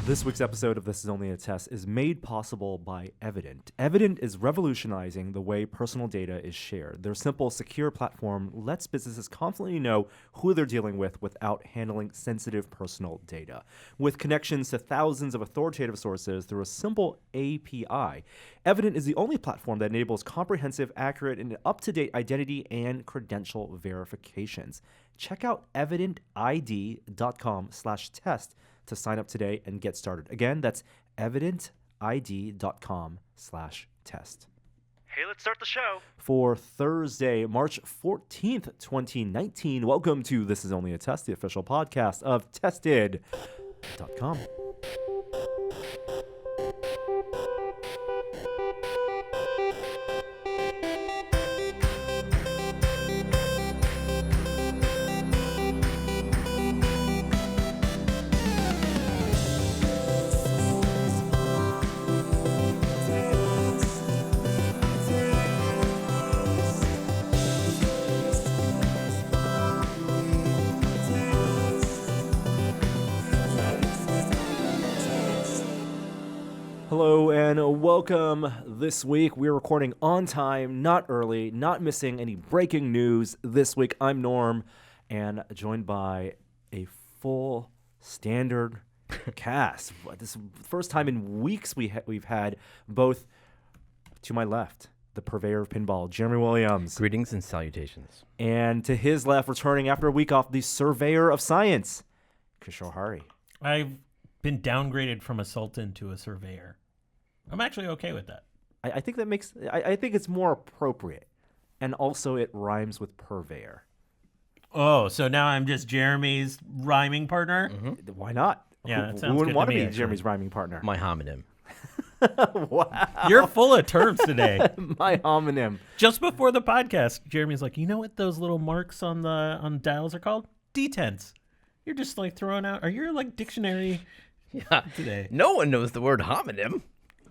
This week's episode of This Is Only a Test is made possible by Evident. Evident is revolutionizing the way personal data is shared. Their simple, secure platform lets businesses confidently know who they're dealing with without handling sensitive personal data. With connections to thousands of authoritative sources through a simple API, Evident is the only platform that enables comprehensive, accurate, and up-to-date identity and credential verifications. Check out evidentid.com/test to sign up today and get started. Again, that's evidentid.com/test. Hey, let's start the show. For Thursday, March 14th, 2019, welcome to This Is Only a Test, the official podcast of Tested.com. Hello and welcome. This week we're recording on time, not early, not missing any breaking news. This week I'm Norm and joined by a full standard cast. This is the first time in weeks we've had both to my left, the purveyor of pinball, Jeremy Williams. Greetings and salutations. And to his left, returning after a week off, the surveyor of science, Kishore Hari. I've been downgraded from a sultan to a surveyor. I'm actually okay with that. I think that makes. I think it's more appropriate, and also it rhymes with purveyor. Oh, so now I'm just Jeremy's rhyming partner? Mm-hmm. Why not? Yeah, that sounds who wouldn't good want to to me, be actually. Jeremy's rhyming partner? My homonym. Wow. You're full of terms today. My homonym. Just before the podcast, Jeremy's like, you know what those little marks on dials are called? Detents. You're just like throwing out. Are you like dictionary Yeah. today? No one knows the word homonym.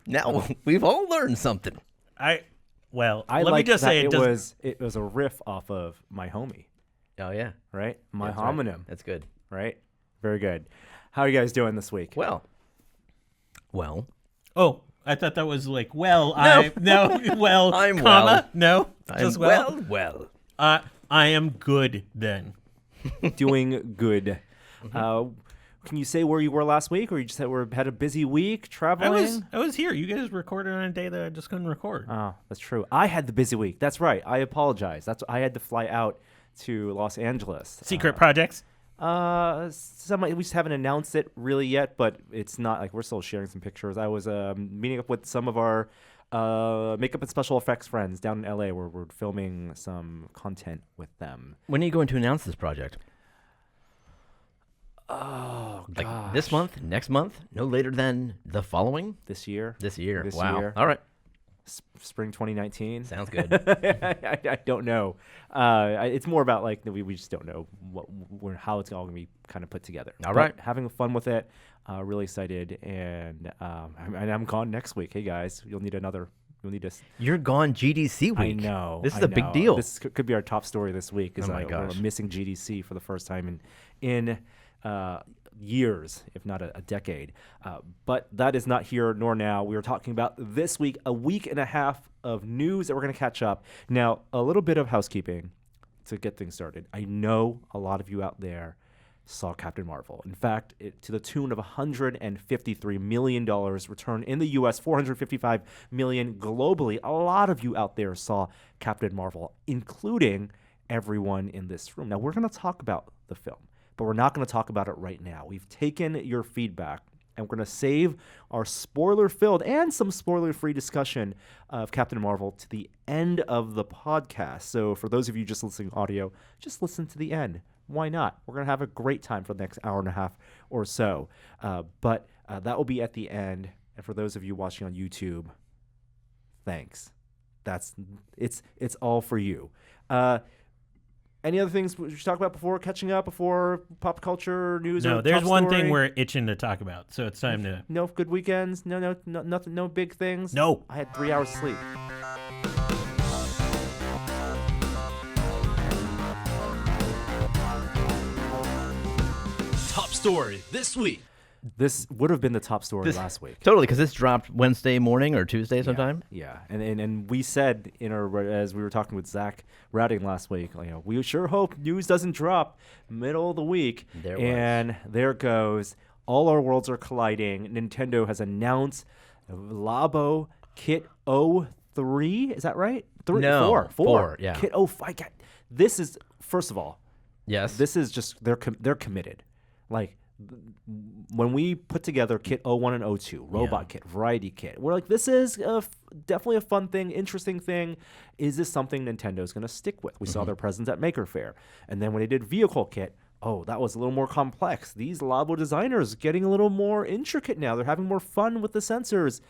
Now we've all learned something. I let like me just that say it was a riff off of my homie, Oh yeah. right? My That's right. homonym, That's good. right? Very good. How are you guys doing this week? Well. Oh, I thought that was like, I'm comma, no, just well. I am good then. Doing good. Can you say where you were last week, or you just had a busy week traveling? I was here. You guys recorded on a day that I just couldn't record. Oh, that's true. I had the busy week. That's right. I apologize. I had to fly out to Los Angeles. Secret projects? We just haven't announced it really yet, but it's not like we're still sharing some pictures. I was meeting up with some of our makeup and special effects friends down in LA where we're filming some content with them. When are you going to announce this project? Oh, Like gosh. this month? Next month? No later than the following? This year? This year. This Wow. year. All right. Spring 2019? Sounds good. I don't know. It's more about like we just don't know how it's all going to be kind of put together. All But right. having fun with it. Really excited, and I'm gone next week. Hey guys, you'll need us. You're gone GDC week. I know. This is I a big know. deal. This could be our top story this week. Is Oh my gosh. we're missing GDC for the first time in years, if not a decade. But that is not here nor now. We are talking about this week, a week and a half of news that we're going to catch up. Now, a little bit of housekeeping to get things started. I know a lot of you out there saw Captain Marvel. In fact, to the tune of $153 million returned in the U.S., $455 million globally. A lot of you out there saw Captain Marvel, including everyone in this room. Now, we're going to talk about the film, but we're not going to talk about it right now. We've taken your feedback, and we're going to save our spoiler-filled and some spoiler-free discussion of Captain Marvel to the end of the podcast. So for those of you just listening audio, just listen to the end. Why not? We're going to have a great time for the next hour and a half or so. But that will be at the end. And for those of you watching on YouTube, thanks. It's all for you. Any other things we should talk about before catching up, before pop culture news? No, or there's top one story? thing we're itching to talk about, so it's time to. No good weekends. No, nothing. No big things. No. I had 3 hours sleep. Top story this week. This would have been the top story last week. Totally, because this dropped Wednesday morning or Tuesday sometime. Yeah, and we said as we were talking with Zach Routing last week, we sure hope news doesn't drop middle of the week. There it goes. All our worlds are colliding. Nintendo has announced Labo Kit 03. Is that right? No, 4. Yeah. Kit 05. This is, first of all, yes. This is just they're committed. Like, when we put together Kit 01 and 02, Robot Kit, Variety Kit, we're like, this is definitely a fun thing, interesting thing. Is this something Nintendo's going to stick with? We saw their presence at Maker Faire. And then when they did Vehicle Kit, that was a little more complex. These Labo designers getting a little more intricate now. They're having more fun with the sensors.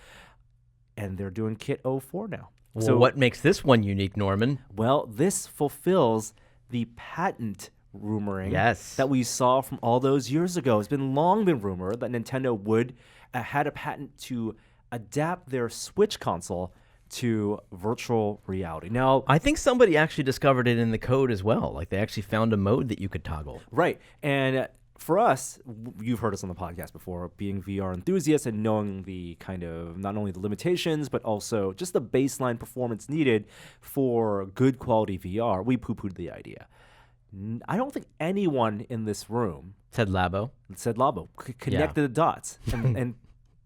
And they're doing Kit 04 now. Well, so what makes this one unique, Norman? Well, this fulfills the patent rumoring yes. that we saw from all those years ago. It's long been rumored that Nintendo would had a patent to adapt their Switch console to virtual reality. Now, I think somebody actually discovered it in the code as well. Like, they actually found a mode that you could toggle. Right. And for us, you've heard us on the podcast before, being VR enthusiasts and knowing the kind of not only the limitations, but also just the baseline performance needed for good quality VR, we poo-pooed the idea. I don't think anyone in this room said Labo, connected the dots and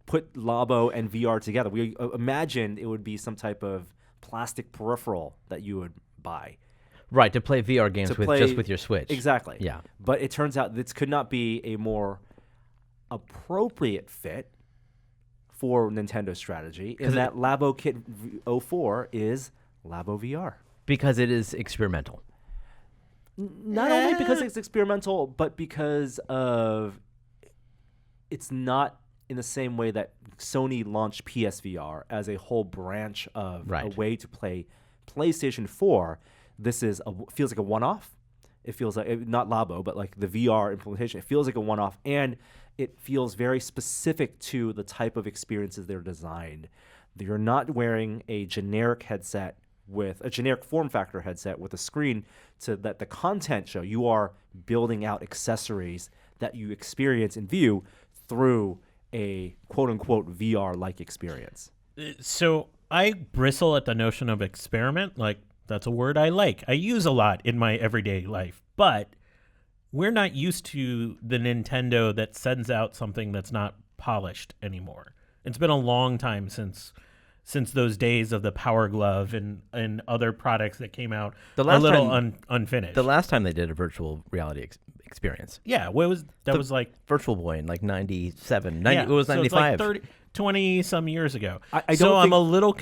put Labo and VR together. We imagined it would be some type of plastic peripheral that you would buy. Right, to play VR games just with your Switch. Exactly. Yeah. But it turns out this could not be a more appropriate fit for Nintendo's strategy, in that Labo Kit 04 is Labo VR. Because it is experimental. Not only because it's experimental, but because of it's not in the same way that Sony launched PSVR as a whole branch of a way to play PlayStation 4. This feels like a one-off. It feels like, not Labo, but like the VR implementation. It feels like a one-off, and it feels very specific to the type of experiences they're designed. You're not wearing a generic headset with a generic form factor headset with a screen to let the content show. You are building out accessories that you experience and view through a quote-unquote VR-like experience. So I bristle at the notion of experiment. Like, that's a word I like. I use a lot in my everyday life. But we're not used to the Nintendo that sends out something that's not polished anymore. It's been a long time since those days of the Power Glove and other products that came out unfinished. The last time they did a virtual reality experience. Yeah, was like Virtual Boy in like 97. It was 95. So it's like 20 some years ago. I'm a little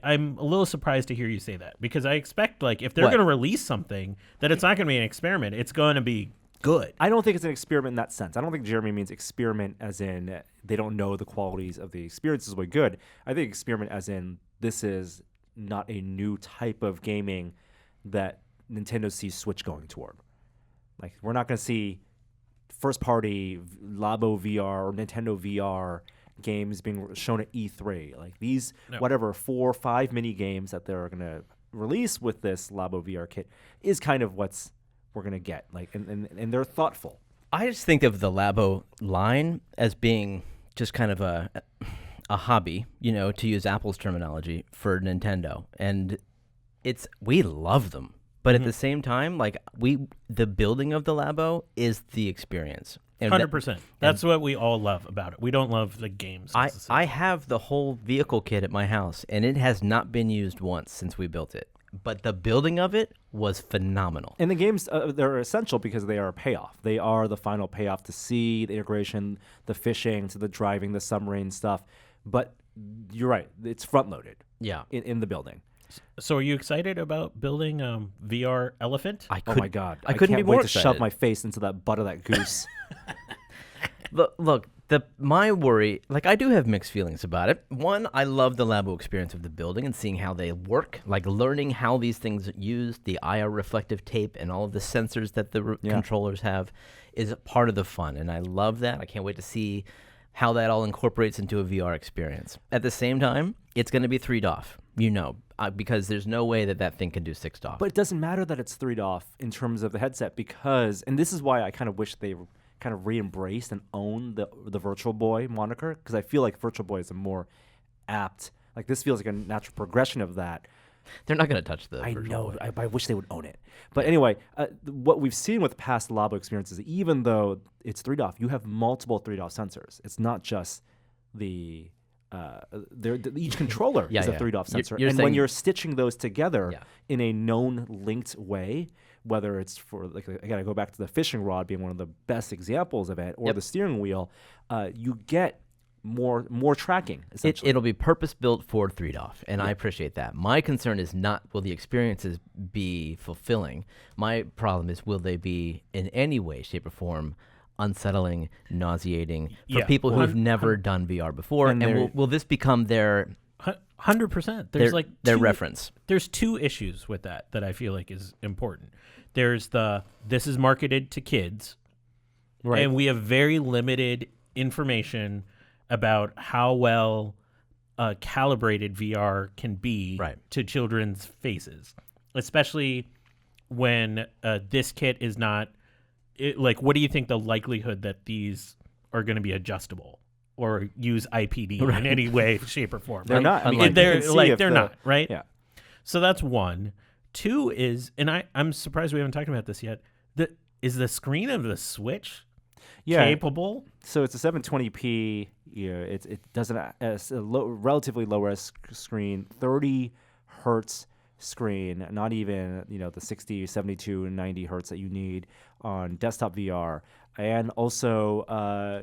I'm a little surprised to hear you say that, because I expect, like, if they're going to release something, that it's not going to be an experiment. It's going to be good. I don't think it's an experiment in that sense. I don't think Jeremy means experiment as in they don't know the qualities of the experience is way good. I think experiment as in this is not a new type of gaming that Nintendo sees Switch going toward. Like, we're not going to see first-party Labo VR or Nintendo VR games being shown at E3. Like, these, 4 or 5 mini games that they're going to release with this Labo VR kit is kind of what's we're going to get. Like, and they're thoughtful. I just think of the Labo line as being just kind of a hobby, to use Apple's terminology, for Nintendo. And we love them. But at the same time, like, the building of the Labo is the experience. 100%. That's what we all love about it. We don't love the games. I have the whole vehicle kit at my house, and it has not been used once since we built it. But the building of it was phenomenal. And the games, they're essential because they are a payoff. They are the final payoff to see the integration, the fishing, to the driving, the submarine stuff. But you're right. It's front-loaded in the building. So are you excited about building VR elephant? Oh my God. I couldn't can't be more wait excited. to shove my face into that butt of that goose. Look, my worry, like, I do have mixed feelings about it. One, I love the Labo experience of the building and seeing how they work, like learning how these things are used, the IR reflective tape and all of the sensors that the controllers have is part of the fun. And I love that. I can't wait to see how that all incorporates into a VR experience. At the same time, it's going to be 3 DOF, because there's no way that thing can do 6 DOF. But it doesn't matter that it's 3 DOF in terms of the headset because, and this is why I kind of wish they kind of re-embraced and own the Virtual Boy moniker, because I feel like Virtual Boy is a more apt. Like this feels like a natural progression of that. They're not going to touch the I Virtual know. Boy. I wish they would own it. But anyway, what we've seen with past Labo experiences, even though it's 3DOF, you have multiple 3DOF sensors. It's not just each controller is a 3DOF sensor. You're and when saying- you're stitching those together Yeah. in a known linked way, whether it's for, like, again, I go back to the fishing rod being one of the best examples of it, or the steering wheel, you get more tracking, essentially. It'll be purpose-built for 3DOF, and I appreciate that. My concern is not will the experiences be fulfilling. My problem is will they be in any way, shape, or form unsettling, nauseating for people who have never done VR before, and will this become their 100%. There's their reference? There's two issues with that I feel like is important. There's this is marketed to kids, Right. and we have very limited information about how well calibrated VR can be to children's faces, especially when this kit is not. What do you think the likelihood that these are going to be adjustable or use IPD in any way, shape, or form? They're not. I mean, they're not, right? Yeah. So that's one. Two is, and I'm surprised we haven't talked about this yet. Is the screen of the Switch capable? So it's a 720p. It doesn't a relatively low res screen, 30 hertz screen, not even the 60, 72, and 90 hertz that you need on desktop VR. And also,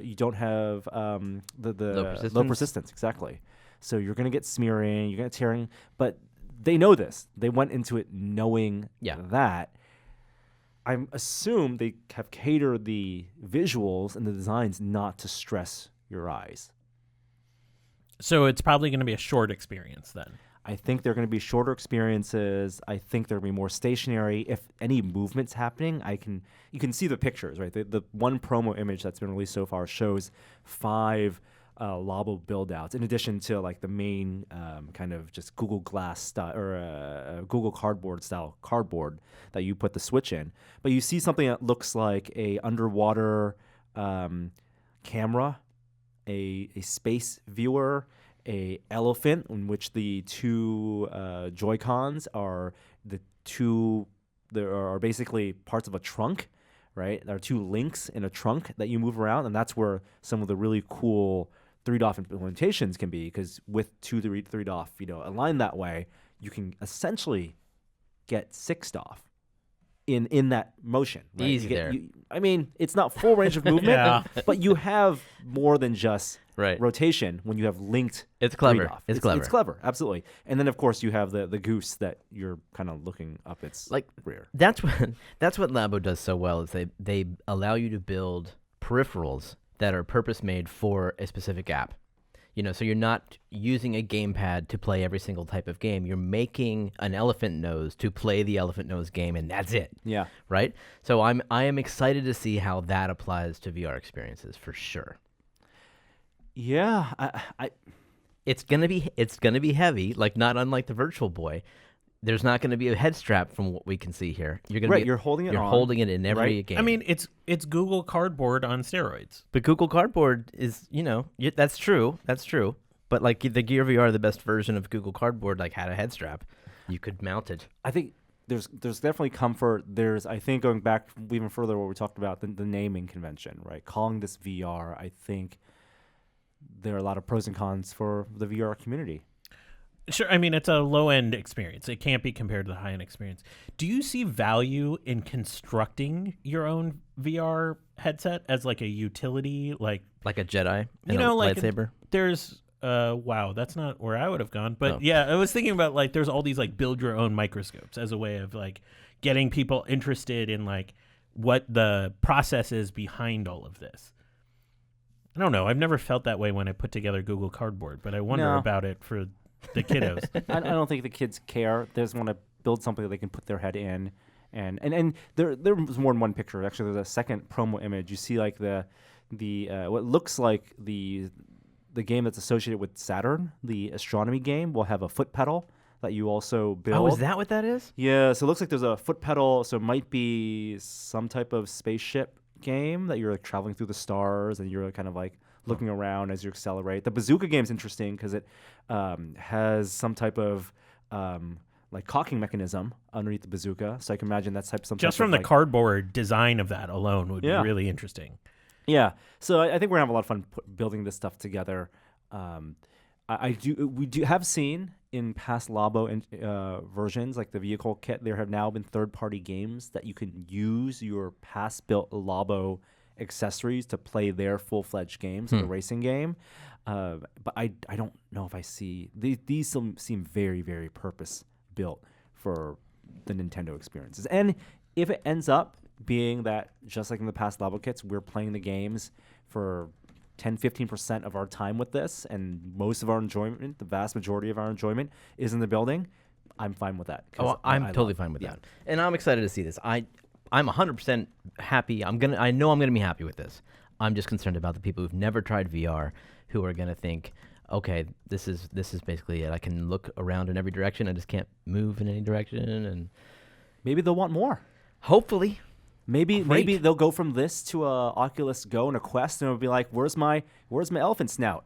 you don't have the low persistence. Exactly. So you're going to get smearing, you're going to tearing, but they know this. They went into it knowing that. I assume they have catered the visuals and the designs not to stress your eyes. So it's probably going to be a short experience then. I think they're going to be shorter experiences. I think they're going to be more stationary. If any movement's happening, you can see the pictures, right? The one promo image that's been released so far shows 5 Labo build-outs, in addition to like the main kind of just Google Glass style or Google Cardboard style cardboard that you put the Switch in. But you see something that looks like a underwater camera, a space viewer, a elephant in which the 2 Joy-Cons are there are basically parts of a trunk, right? There are 2 links in a trunk that you move around, and that's where some of the really cool 3DOF implementations can be, because with 3DOF, aligned that way, you can essentially get 6DOF in that motion. Right? Easy there. I mean, it's not full range of movement, but you have more than just rotation when you have linked. It's clever. 3DOF. It's clever. It's clever, absolutely. And then, of course, you have the goose that you're kind of looking up its rear. That's what Labo does so well is they allow you to build peripherals that are purpose-made for a specific app. So you're not using a gamepad to play every single type of game. You're making an elephant nose to play the elephant nose game, and that's it. Yeah. Right? So I am excited to see how that applies to VR experiences for sure. Yeah. It's gonna be heavy, like not unlike the Virtual Boy. There's not going to be a head strap from what we can see here. You're holding it. You're holding it in every game. I mean, it's Google Cardboard on steroids. But Google Cardboard is, that's true. That's true. But like the Gear VR, the best version of Google Cardboard, like had a head strap. You could mount it. I think there's definitely comfort. I think going back even further, what we talked about the naming convention, right? Calling this VR, I think there are a lot of pros and cons for the VR community. Sure. I mean, it's a low-end experience. It can't be compared to the high-end experience. Do you see value in constructing your own VR headset as like a utility, like a Jedi, lightsaber? There's wow, that's not where I would have gone. But yeah, I was thinking about like there's all these like build your own microscopes as a way of like getting people interested in like what the process is behind all of this. I don't know. I've never felt that way when I put together Google Cardboard, but I wonder about it for the kiddos. I don't think the kids care. They just want to build something that they can put their head in, and there was more than one picture. Actually, there's a second promo image. You see like the what looks like the game that's associated with Saturn, the astronomy game, will have a foot pedal that you also build. Oh, is that what that is? Yeah. So it looks like there's a foot pedal. So it might be some type of spaceship game that you're like traveling through the stars and you're kind of like looking around as you accelerate. The bazooka game's interesting because it has some type of like cocking mechanism underneath the bazooka. So I can imagine that's some Just type from of, the cardboard design of that alone would be really interesting. Yeah. So I think we're gonna have a lot of fun building this stuff together. We do have seen in past Labo versions, like the vehicle kit, there have now been third-party games that you can use your past-built Labo accessories to play their full-fledged games, like a racing game. But I don't know if I see these seem very, very purpose-built for the Nintendo experiences. And if it ends up being that, just like in the past Labo kits, we're playing the games for 10-15% of our time with this, and most of our enjoyment, the vast majority of our enjoyment, is in the building, I'm fine with that. Oh, I'm totally fine with that. And I'm excited to see this. I'm 100% happy. I know I'm gonna be happy with this. I'm just concerned about the people who've never tried VR, who are gonna think, okay, this is basically it. I can look around in every direction. I just can't move in any direction, and maybe they'll want more. Hopefully. Maybe they'll go from this to a Oculus Go and a Quest, and it'll be like, where's my elephant snout?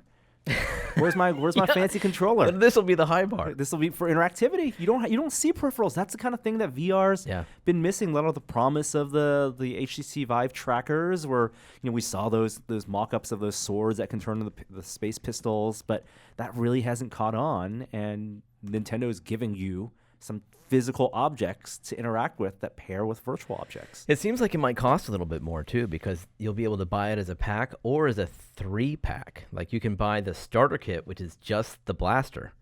Where's my fancy controller? This will be the high bar. This will be for interactivity. You don't see peripherals. That's the kind of thing that VR's been missing. A lot of the promise of the HTC Vive trackers, where we saw those mock-ups of those swords that can turn into the space pistols, but that really hasn't caught on. And Nintendo is giving you some physical objects to interact with that pair with virtual objects. It seems like it might cost a little bit more too, because you'll be able to buy it as a pack or as a 3-pack. Like you can buy the starter kit, which is just the blaster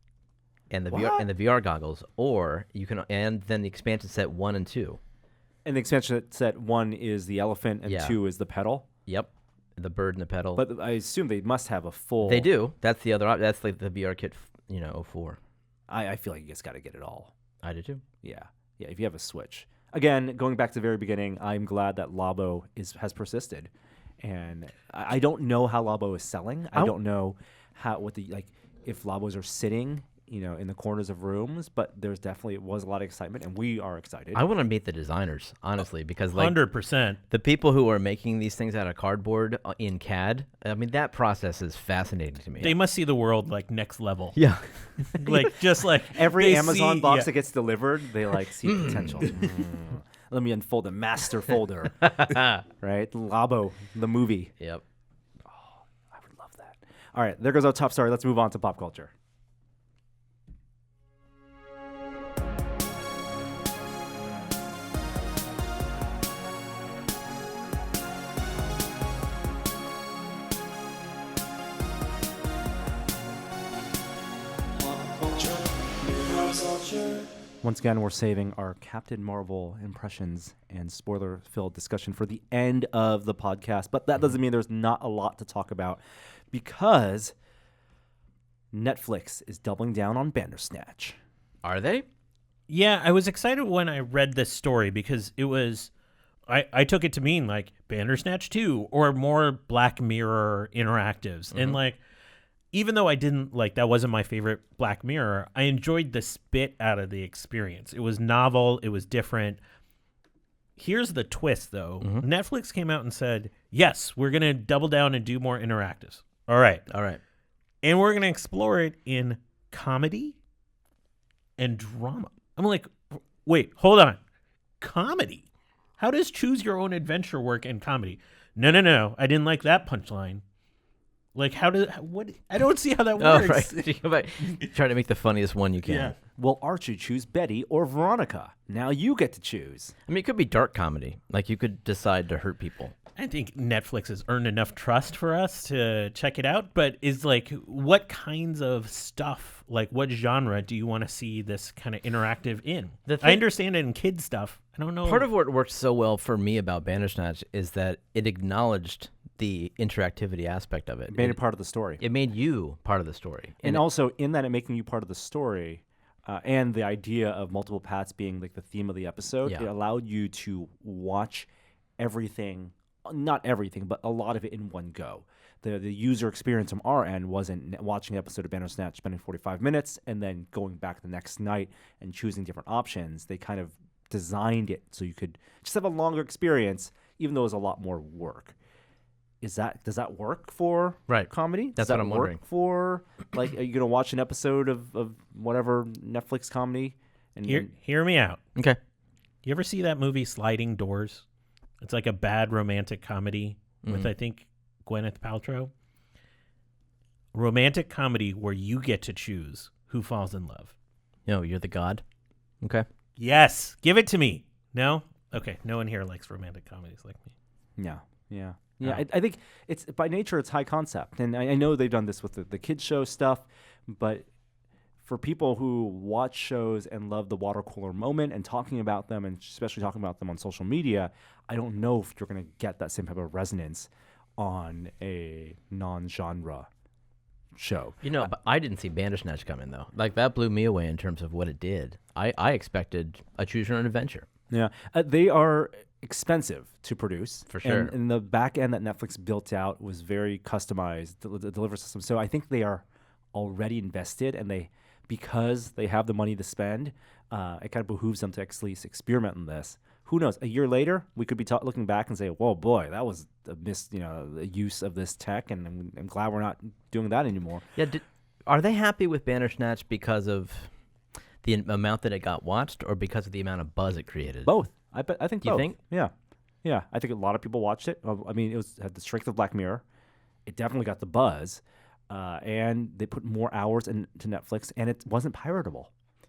and the VR goggles, or you can, and then the expansion set 1 and 2. And the expansion set 1 is the elephant and 2 is the pedal. Yep, the bird and the pedal. But I assume they must have a full. They do. That's the other. That's like the VR kit, 04. I feel like you just got to get it all. I do too. Yeah. If you have a Switch, again, going back to the very beginning, I'm glad that Labo has persisted, and I don't know how Labo is selling. I don't know if Labos are sitting, in the corners of rooms, but there's definitely was a lot of excitement, and we are excited. I want to meet the designers, honestly, because 100%. The people who are making these things out of cardboard in CAD, I mean, that process is fascinating to me. They must see the world like next level. Yeah. just like every Amazon box that gets delivered, they see potential. Let me unfold a master folder. Right? Labo, the movie. Yep. Oh, I would love that. All right, there goes our top story. Let's move on to pop culture. Once again, we're saving our Captain Marvel impressions and spoiler-filled discussion for the end of the podcast. But that doesn't mean there's not a lot to talk about, because Netflix is doubling down on Bandersnatch. Are they? Yeah, I was excited when I read this story because it was... I took it to mean like Bandersnatch 2 or more Black Mirror interactives. Mm-hmm. And even though I didn't that wasn't my favorite Black Mirror, I enjoyed the spit out of the experience. It was novel. It was different. Here's the twist, though. Mm-hmm. Netflix came out and said, yes, we're going to double down and do more interactives. All right. And we're going to explore it in comedy and drama. I'm like, wait, hold on. Comedy? How does choose your own adventure work in comedy? No. I didn't like that punchline. What? I don't see how that works. Oh, right. Try to make the funniest one you can. Yeah. Will Archie choose Betty or Veronica? Now you get to choose. I mean, it could be dark comedy. Like, you could decide to hurt people. I think Netflix has earned enough trust for us to check it out, but is what kinds of stuff, what genre do you want to see this kind of interactive in? I understand it in kids stuff. I don't know. Part of what worked so well for me about Bandersnatch is that it acknowledged the interactivity aspect of it. It made it part of the story. It made you part of the story. And also, in that it making you part of the story, and the idea of multiple paths being the theme of the episode, it allowed you to watch everything, not everything, but a lot of it in one go. The user experience from our end wasn't watching an episode of Bandersnatch, spending 45 minutes, and then going back the next night and choosing different options. They kind of designed it so you could just have a longer experience. even though it's a lot more work. Does that work for Right. comedy? That's Does that what I'm work wondering. for, like, are you going to watch an episode of whatever Netflix comedy? And Hear me out. Okay. You ever see that movie Sliding Doors? It's like a bad romantic comedy with, I think, Gwyneth Paltrow. Romantic comedy where you get to choose who falls in love. No, you're the god. Okay. Yes. Give it to me. No? Okay. No one here likes romantic comedies like me. Yeah. Oh. I think it's by nature it's high concept, and I know they've done this with the kids show stuff, but for people who watch shows and love the water cooler moment and talking about them, and especially talking about them on social media, I don't know if you're going to get that same type of resonance on a non-genre show. But I didn't see Bandersnatch coming, though. Like, that blew me away in terms of what it did. I expected a choose your own adventure. Yeah, they are expensive to produce. For sure. And the back end that Netflix built out was very customized, the delivery system. So I think they are already invested, and because they have the money to spend, it kind of behooves them to actually experiment in this. Who knows? A year later, we could be looking back and say, "Whoa, boy, that was a the use of this tech," and I'm glad we're not doing that anymore. Yeah. Are they happy with Bandersnatch because of the amount that it got watched, or because of the amount of buzz it created? Both. I think You both. think? Yeah. I think a lot of people watched it. I mean, had the strength of Black Mirror. It definitely got the buzz, and they put more hours into Netflix, and it wasn't piratable.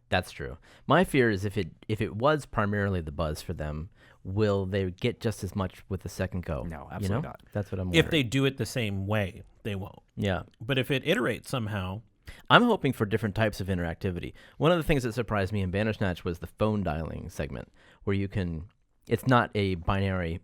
That's true. My fear is if it was primarily the buzz for them, will they get just as much with the second go? No, absolutely not. That's what I'm wondering. If they do it the same way, they won't. Yeah. But if it iterates somehow, I'm hoping for different types of interactivity. One of the things that surprised me in Bandersnatch was the phone dialing segment, where it's not a binary,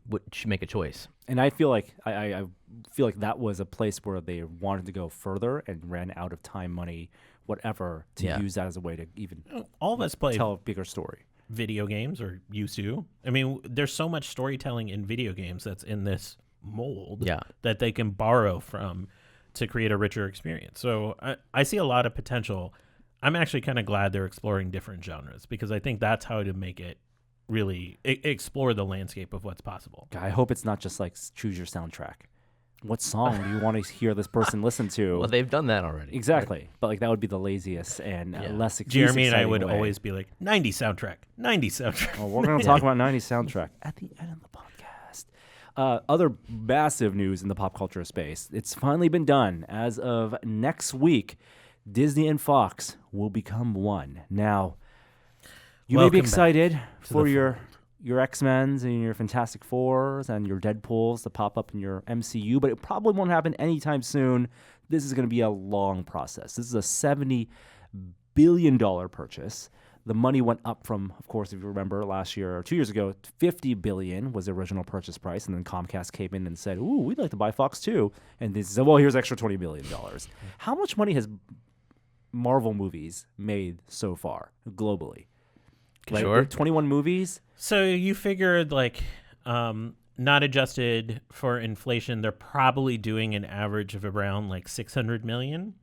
make a choice. And I feel like I feel like that was a place where they wanted to go further and ran out of time, money, whatever, to use that as a way to even all of us play tell a bigger story. video games, or used to. I mean, there's so much storytelling in video games that's in this mold that they can borrow from to create a richer experience. So I see a lot of potential. I'm actually kind of glad they're exploring different genres, because I think that's how to make it really explore the landscape of what's possible. I hope it's not just like choose your soundtrack. What song do you want to hear this person listen to? Well, they've done that already. Exactly. But like that would be the laziest and less exciting. Jeremy and I would way. always be like, 90s soundtrack, 90s soundtrack. Well, we're going to talk about 90s soundtrack at the end of the podcast. Other massive news in the pop culture space. It's finally been done. As of next week, Disney and Fox will become one. Now, you may be excited for your X-Men's and your Fantastic Fours and your Deadpools to pop up in your MCU, but it probably won't happen anytime soon. This is going to be a long process. This is a $70 billion purchase. The money went up from, of course, if you remember last year or 2 years ago, $50 billion was the original purchase price, and then Comcast came in and said, "Ooh, we'd like to buy Fox too." And they said, "Well, here's extra $20 billion." How much money has Marvel movies made so far globally? Like, Sure. 21 movies. So you figured, like, not adjusted for inflation, they're probably doing an average of around like 600 million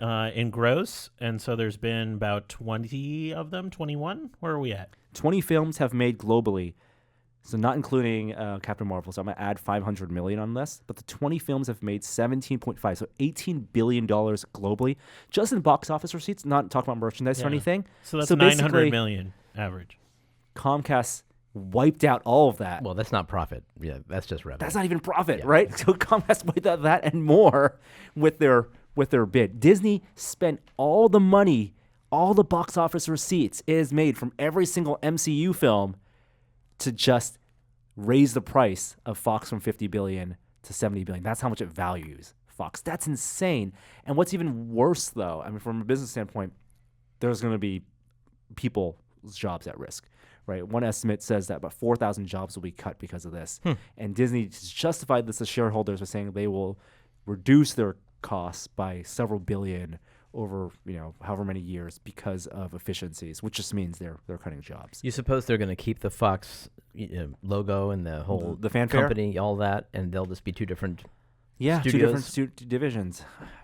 in gross. And so there's been about 20 of them, 21. Where are we at? 20 films have made globally, so not including Captain Marvel. So I'm going to add 500 million on this. But the 20 films have made 17.5, so $18 billion globally. Just in box office receipts, not talking about merchandise or anything. So that's basically, 900 million average. Comcast wiped out all of that. Well, that's not profit. Yeah, that's just revenue. That's not even profit, right? So Comcast wiped out that and more with their bid. Disney spent all the money, all the box office receipts it has made from every single MCU film to just raise the price of Fox from $50 billion to $70 billion. That's how much it values Fox. That's insane. And what's even worse, though, I mean, from a business standpoint, there's going to be people's jobs at risk, right? One estimate says that about 4,000 jobs will be cut because of this. And Disney justified this as shareholders by saying they will reduce their costs by several billion over, however many years because of efficiencies, which just means they're cutting jobs. You suppose they're going to keep the Fox logo and the whole the fanfare company, all that, and they'll just be two different studios? studios? Two different divisions.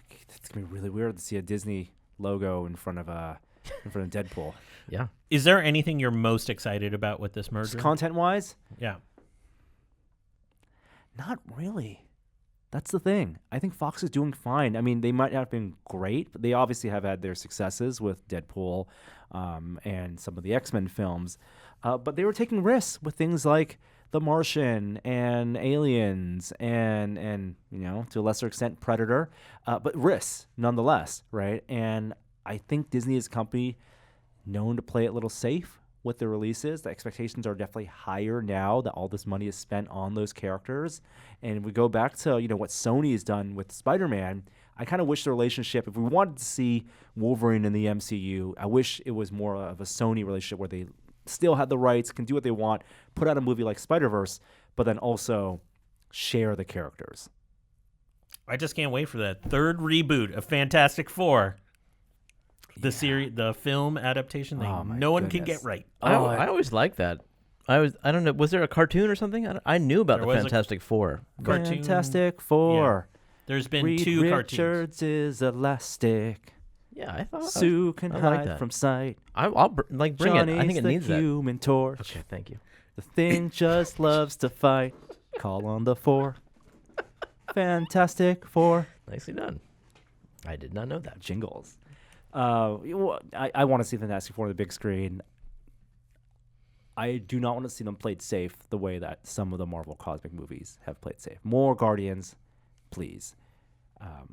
It's going to be really weird to see a Disney logo in front of Deadpool. Yeah. Is there anything you're most excited about with this merger? Content-wise, Yeah. Not really. That's the thing. I think Fox is doing fine. I mean, they might not have been great, but they obviously have had their successes with Deadpool and some of the X-Men films. But they were taking risks with things like The Martian and Aliens and to a lesser extent, Predator. But risks, nonetheless, right? And I think Disney is a company known to play it a little safe with the releases. The expectations are definitely higher now that all this money is spent on those characters. And we go back to, what Sony has done with Spider-Man. I kind of wish the relationship, if we wanted to see Wolverine in the MCU, I wish it was more of a Sony relationship where they still had the rights, can do what they want, put out a movie like Spider-Verse, but then also share the characters. I just can't wait for that third reboot of Fantastic Four. The series, the film adaptation thing, no one can get right. I always liked that. I don't know. Was there a cartoon or something? I knew about the Fantastic Four. Cartoon. Fantastic Four. Yeah. There's been Reed 2 cartoons. Richards is elastic. Yeah, I thought Sue can I like hide that. from sight. I'll bring it. I think it needs the that. Human Torch. Okay, thank you. The Thing just loves to fight. Call on the 4. Fantastic Four. Nicely done. I did not know that. Jingles. I want to see Fantastic Four on the big screen. I do not want to see them played safe the way that some of the Marvel cosmic movies have played safe. More Guardians, please.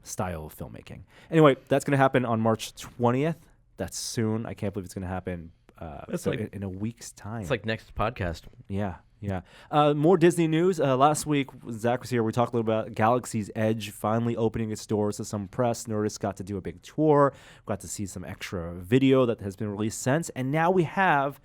Style of filmmaking. Anyway, that's going to happen on March 20th. That's soon. I can't believe it's going to happen in a week's time. It's like next podcast. Yeah. More Disney news. Last week, Zach was here. We talked a little about Galaxy's Edge finally opening its doors to some press. Nerdist got to do a big tour. Got to see some extra video that has been released since. And now we have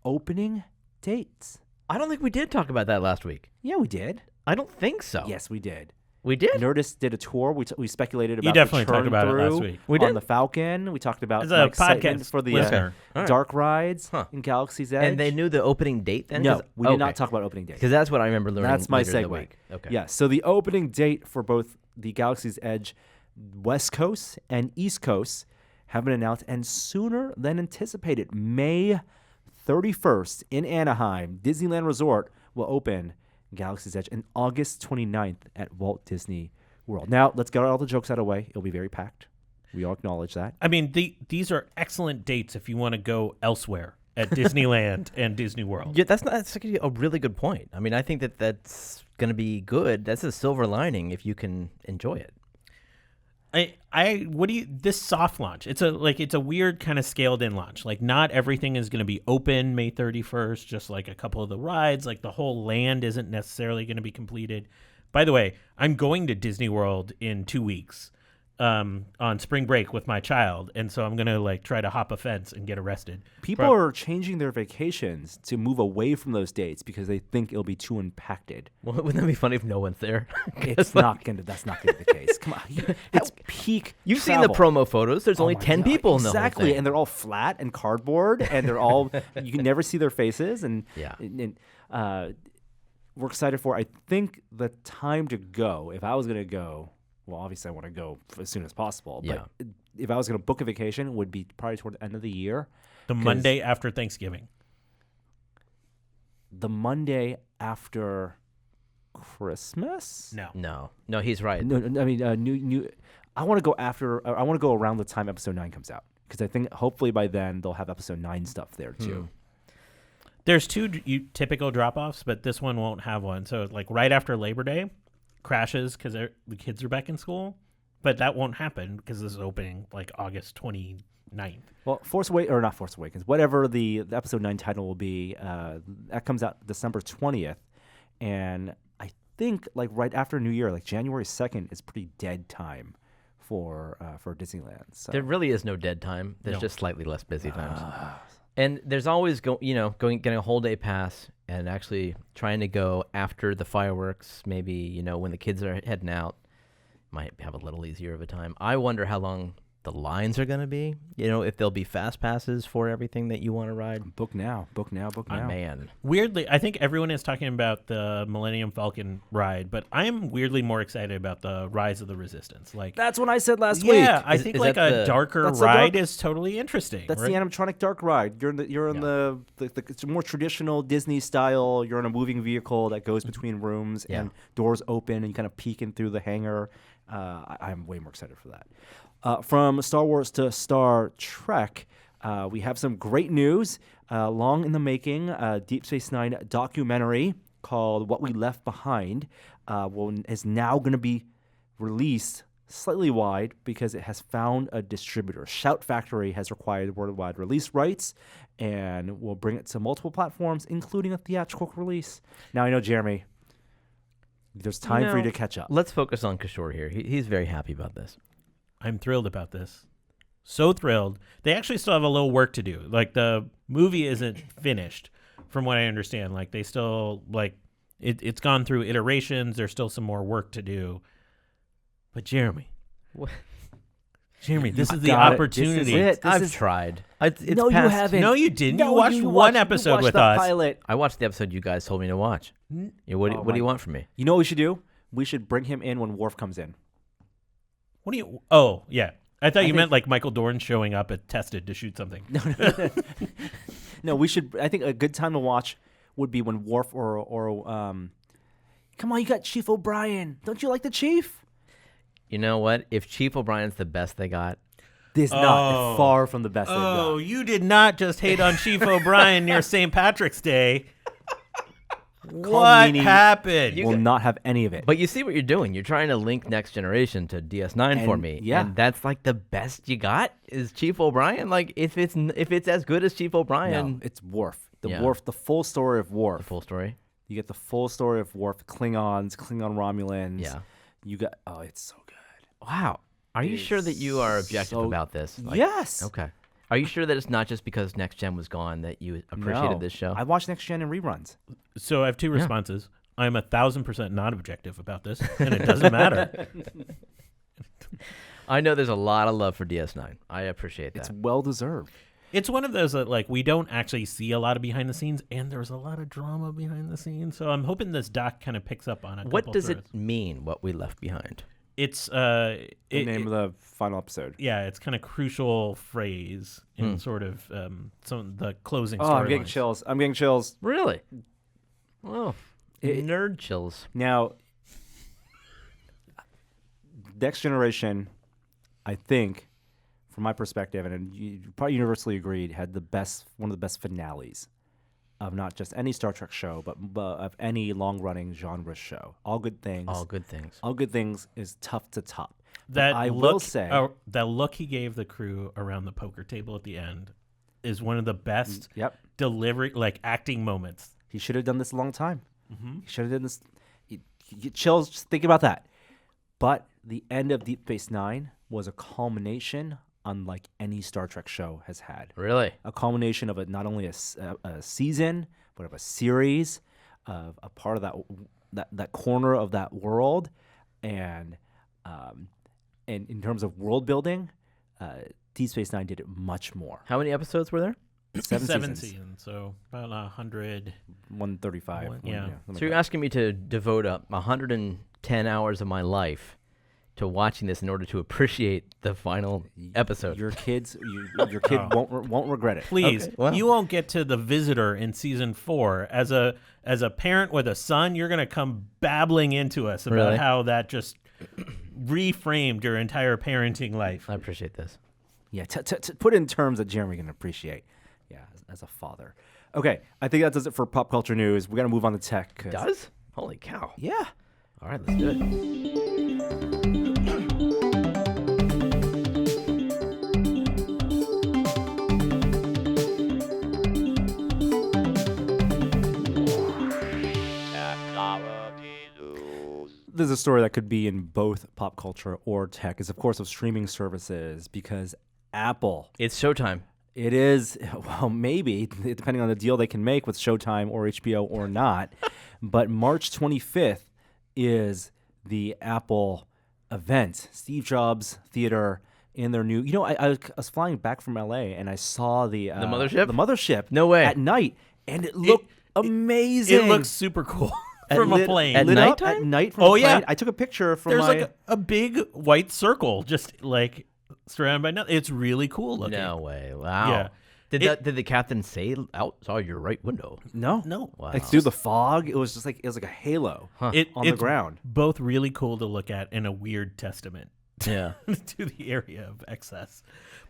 opening dates. I don't think we did talk about that last week. Yeah, we did. I don't think so. Yes, we did. We did? Nerdist did a tour. We speculated about You definitely the talked about it last turn-through week. We on did? the Falcon. We talked about As a excitement podcast for the listener. All right. dark rides Huh. in Galaxy's Edge. And they knew the opening date then? No, we did not talk about opening date. Because that's what I remember learning. That's my later that segue. week. Okay. Yeah, so the opening date for both the Galaxy's Edge West Coast and East Coast have been announced, and sooner than anticipated. May 31st in Anaheim, Disneyland Resort will open Galaxy's Edge, and August 29th at Walt Disney World. Now, let's get all the jokes out of the way. It'll be very packed. We all acknowledge that. I mean, these are excellent dates if you want to go elsewhere at Disneyland and Disney World. Yeah, that's actually a really good point. I mean, I think that's going to be good. That's a silver lining if you can enjoy it. This soft launch, it's a weird kind of scaled in launch. Like, not everything is going to be open May 31st, just like a couple of the rides. Like, the whole land isn't necessarily going to be completed. By the way, I'm going to Disney World in 2 weeks on spring break with my child, and so I'm going to try to hop a fence and get arrested. People are changing their vacations to move away from those dates because they think it'll be too impacted. Well, wouldn't that be funny if no one's there? That's not gonna be the case. Come on. It's peak You've travel. seen the promo photos. There's only my 10 God, people in the whole exactly, thing. and they're all flat and cardboard, and they're all you can never see their faces. And Yeah. We're excited for. I think the time to go. If I was gonna go, well, obviously I want to go as soon as possible. Yeah. But if I was gonna book a vacation, would be probably toward the end of the year. The Monday after Thanksgiving. The Monday after Christmas. No. No, he's right. No, I mean new. I want to go after. I want to go around the time episode 9 comes out because I think hopefully by then they'll have episode 9 stuff there too. There's 2 typical drop-offs, but this one won't have one. So right after Labor Day, crashes because the kids are back in school, but that won't happen because this is opening August 29th. Well, not Force Awakens, whatever the episode 9 title will be, that comes out December 20th, and I think right after New Year, January 2nd is pretty dead time for Disneyland. So. There really is no dead time. There's No. just slightly less busy times. And there's always getting a whole day pass and actually trying to go after the fireworks. Maybe when the kids are heading out, might have a little easier of a time. I wonder how long the lines are going to be. If there'll be fast passes for everything that you want to ride. Book now. Man. Weirdly, I think everyone is talking about the Millennium Falcon ride, but I am weirdly more excited about the Rise of the Resistance. Like That's what I said last week. yeah, I Is- think is like that a the- darker That's the ride dark- is totally interesting. That's right? the animatronic dark ride. You're in the it's more traditional Disney style. You're in a moving vehicle that goes between rooms and doors open and you kind of peek in through the hangar. I'm way more excited for that. From Star Wars to Star Trek, we have some great news. Long in the making, Deep Space Nine documentary called "What We Left Behind" is now going to be released slightly wide because it has found a distributor. Shout Factory has acquired worldwide release rights and will bring it to multiple platforms, including a theatrical release. Now, I know, Jeremy, there's time for you to catch up. Let's focus on Kishore here. He's very happy about this. I'm thrilled about this. So thrilled. They actually still have a little work to do. Like the movie isn't finished from what I understand. Like they still it's gone through iterations. There's still some more work to do. But Jeremy, this is the got it. opportunity. This is it. I've tried. It's No, you past- haven't. No, you didn't. No, you watched one episode watched with the us. Pilot. I watched the episode you guys told me to watch. Yeah, what do you want from me? You know what we should do? We should bring him in when Worf comes in. What do you? Oh, yeah. I thought you think- meant like Michael Dorn showing up at Tested to shoot something. No, we should. I think a good time to watch would be when Worf or come on, you got Chief O'Brien. Don't you like the Chief? You know what? If Chief O'Brien's the best they got, This not far from the best they've Oh, got. you did not just hate on Chief O'Brien near St. Patrick's Day. What meanie happened? Will not have any of it. but you see what you're doing. You're trying to link Next Generation to DS9 for And- me. yeah. And that's like the best you got is Chief O'Brien. Like if it's as good as Chief no, O'Brien, it's Worf. The Yeah. Worf, the full story of Worf. the full story. You get the full story of Worf, Klingons, Klingon Romulans. Yeah. You got. Oh, it's so good. Wow. Are you sure that you are objective so- about this? Like- Yes. Okay. Are you sure that it's not just because Next Gen was gone that you appreciated No. this show? I watched Next Gen in reruns. So I have two responses. I'm 1,000% not objective about this, and it doesn't matter. I know there's a lot of love for DS9. I appreciate that. It's well deserved. It's one of those that like we don't actually see a lot of behind the scenes, and there's a lot of drama behind the scenes. So I'm hoping this doc kind of picks up on it. What does it mean, what we left behind? It's The name of the final episode. yeah, it's kind of crucial phrase in sort of some of the closing. Oh, I'm getting storylines. chills. I'm getting chills. Really? Oh, nerd chills. Now, Next Generation, I think, from my perspective, and you probably universally agreed, had one of the best finales of not just any Star Trek show, but of any long-running genre show. All Good Things. All good things. All Good Things is tough to top. But That I look, will say, that look he gave the crew around the poker table at the end is one of the best yep, delivery, like acting moments. he should have done this a long time. He should have done this. You get chills just think about that. But the end of Deep Space Nine was a culmination unlike any Star Trek show has had. Really? A culmination of not only a season, but of a series, of a part of that corner of that world, and in terms of world building, Deep Space Nine did it much more. How many episodes were there? Seven seasons, seasons, so about 100. 135. Yeah. something So you're like asking me to devote up 110 hours of my life to watching this in order to appreciate the final that. episode. Your kids, your kid won't regret it. Please, Okay, well. you won't get to the visitor in season 4 as a parent with a son. You're gonna come babbling into us about Really? how that just reframed your entire parenting life. I appreciate this. Yeah, to put it in terms that Jeremy can appreciate. Yeah, as a father. Okay, I think that does it for pop culture news. We got to move on to tech. Does? Holy cow. Yeah. All right, let's do it. There's a story that could be in both pop culture or tech. Is of course of streaming services because Apple. It's showtime. It is, well, maybe, depending on the deal they can make with Showtime or HBO or not. But March 25th is the Apple event. Steve Jobs Theater, in their new. You know, I was flying back from LA and I saw the mothership? the mothership. No way. At night, and it looked amazing. It looks super cool from a plane. at lit up nighttime? at night from Oh, a plane. yeah. I took a picture from There's my. like a big white circle just like surrounded by nothing. It's really cool looking. No way. Wow. Yeah. Did the captain say outside your right window? no. Wow. Like through the fog, it was like a halo on the It's ground. both really cool to look at and a weird testament Yeah. to the area of excess.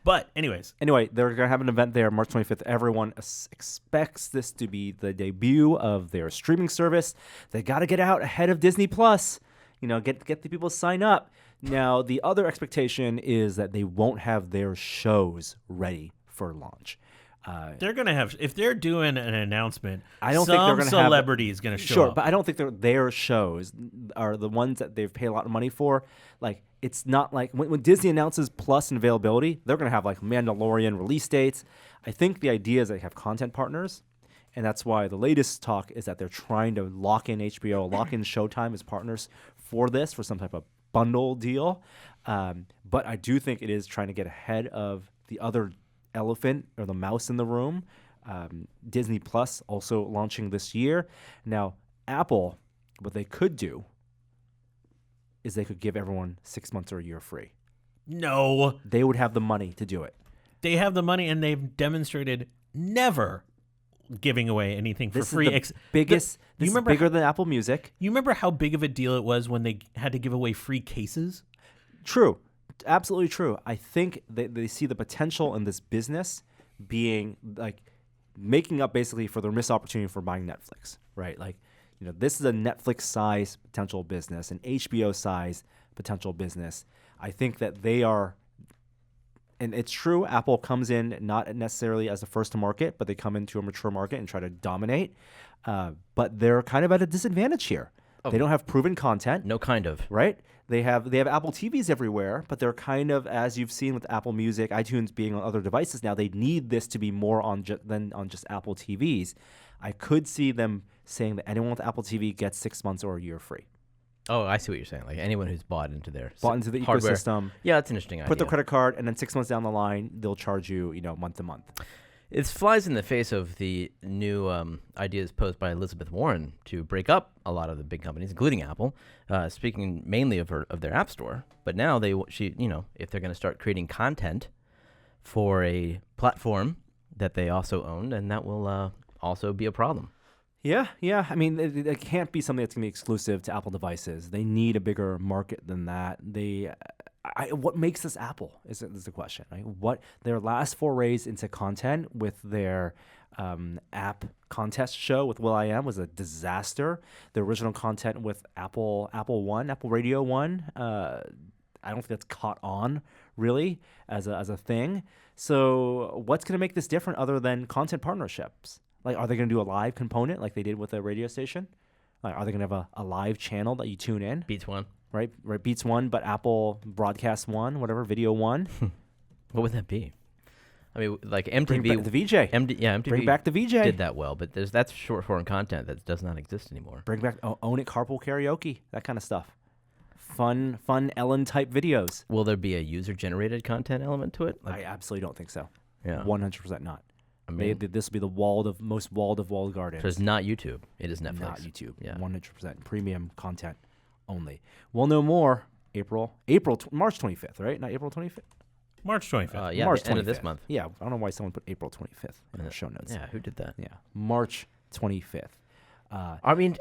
But anyways, Anyway, they're going to have an event there March 25th. Everyone expects this to be the debut of their streaming service. They got to get out ahead of Disney Plus. You know, get the people to sign up. Now, the other expectation is that they won't have their shows ready for launch. they're gonna have if they're doing an announcement. I don't think they're some going to have celebrity is gonna show Sure, up. but I don't think their shows are the ones that they've paid a lot of money for. Like, it's not like when Disney announces Plus and availability, they're going to have like Mandalorian release dates. I think the idea is they have content partners, and that's why the latest talk is that they're trying to lock in HBO, lock in Showtime as partners for this, for some type of bundle deal. But I do think it is trying to get ahead of the other elephant or the mouse in the room. Disney Plus also launching this year. Now, Apple, what they could do is they could give everyone 6 months or a year free. No, They would have the money to do it. they have the money and they've demonstrated never giving away anything for This free. is the biggest. you This is remember bigger than Apple Music. You remember how big of a deal it was when they had to give away free cases? True. Absolutely true. I think they see the potential in this business being like making up basically for the missed opportunity for buying Netflix, right? Like, you know, this is a Netflix size potential business, an HBO size potential business. I think that they are, and it's true, Apple comes in not necessarily as the first to market, but they come into a mature market and try to dominate. But they're kind of at a disadvantage here. They don't have proven content. No, kind of. Right? They have Apple TVs everywhere, but they're kind of, as you've seen with Apple Music, iTunes being on other devices now, they need this to be more than on just Apple TVs. I could see them saying that anyone with Apple TV gets 6 months or a year free. Oh, I see what you're saying. Like anyone who's bought into their The hardware. ecosystem, Yeah, that's an interesting idea. put their credit card, and then 6 months down the line, they'll charge you, month to month. It flies in the face of the new ideas posed by Elizabeth Warren to break up a lot of the big companies, including Apple. Speaking mainly of their App Store, but now if they're going to start creating content for a platform that they also own, then that will also be a problem. Yeah. I mean, it can't be something that's going to be exclusive to Apple devices. They need a bigger market than that. What makes this Apple is the question. Right? What their last forays into content with their app contest show with will.i.am was a disaster. The original content with Apple One, Apple Radio One, I don't think that's caught on really as a thing. So what's going to make this different other than content partnerships? Like, are they going to do a live component like they did with a radio station? Like, are they going to have a live channel that you tune in? Beats One. Right, Beats One, but Apple Broadcast One, whatever, Video One. What would that be? I mean, like Bring MTV. back the VJ. MTV Bring back the VJ. did that well, but that's short form content that does not exist anymore. Bring back Own It Carpool Karaoke, that kind of stuff. Fun Ellen type videos. Will there be a user generated content element to it? I absolutely don't think so. Yeah. 100% not. I mean, This will be the most walled of walled gardens. so it's not YouTube. It is Netflix. Not YouTube. Yeah. 100% premium content only. We'll know more March 25th, right? Not April 25th. March 25th. Yeah, March the end of this 25th. month. Yeah, I don't know why someone put April 25th in their show notes. Yeah, who did that? Yeah, March 25th. I mean,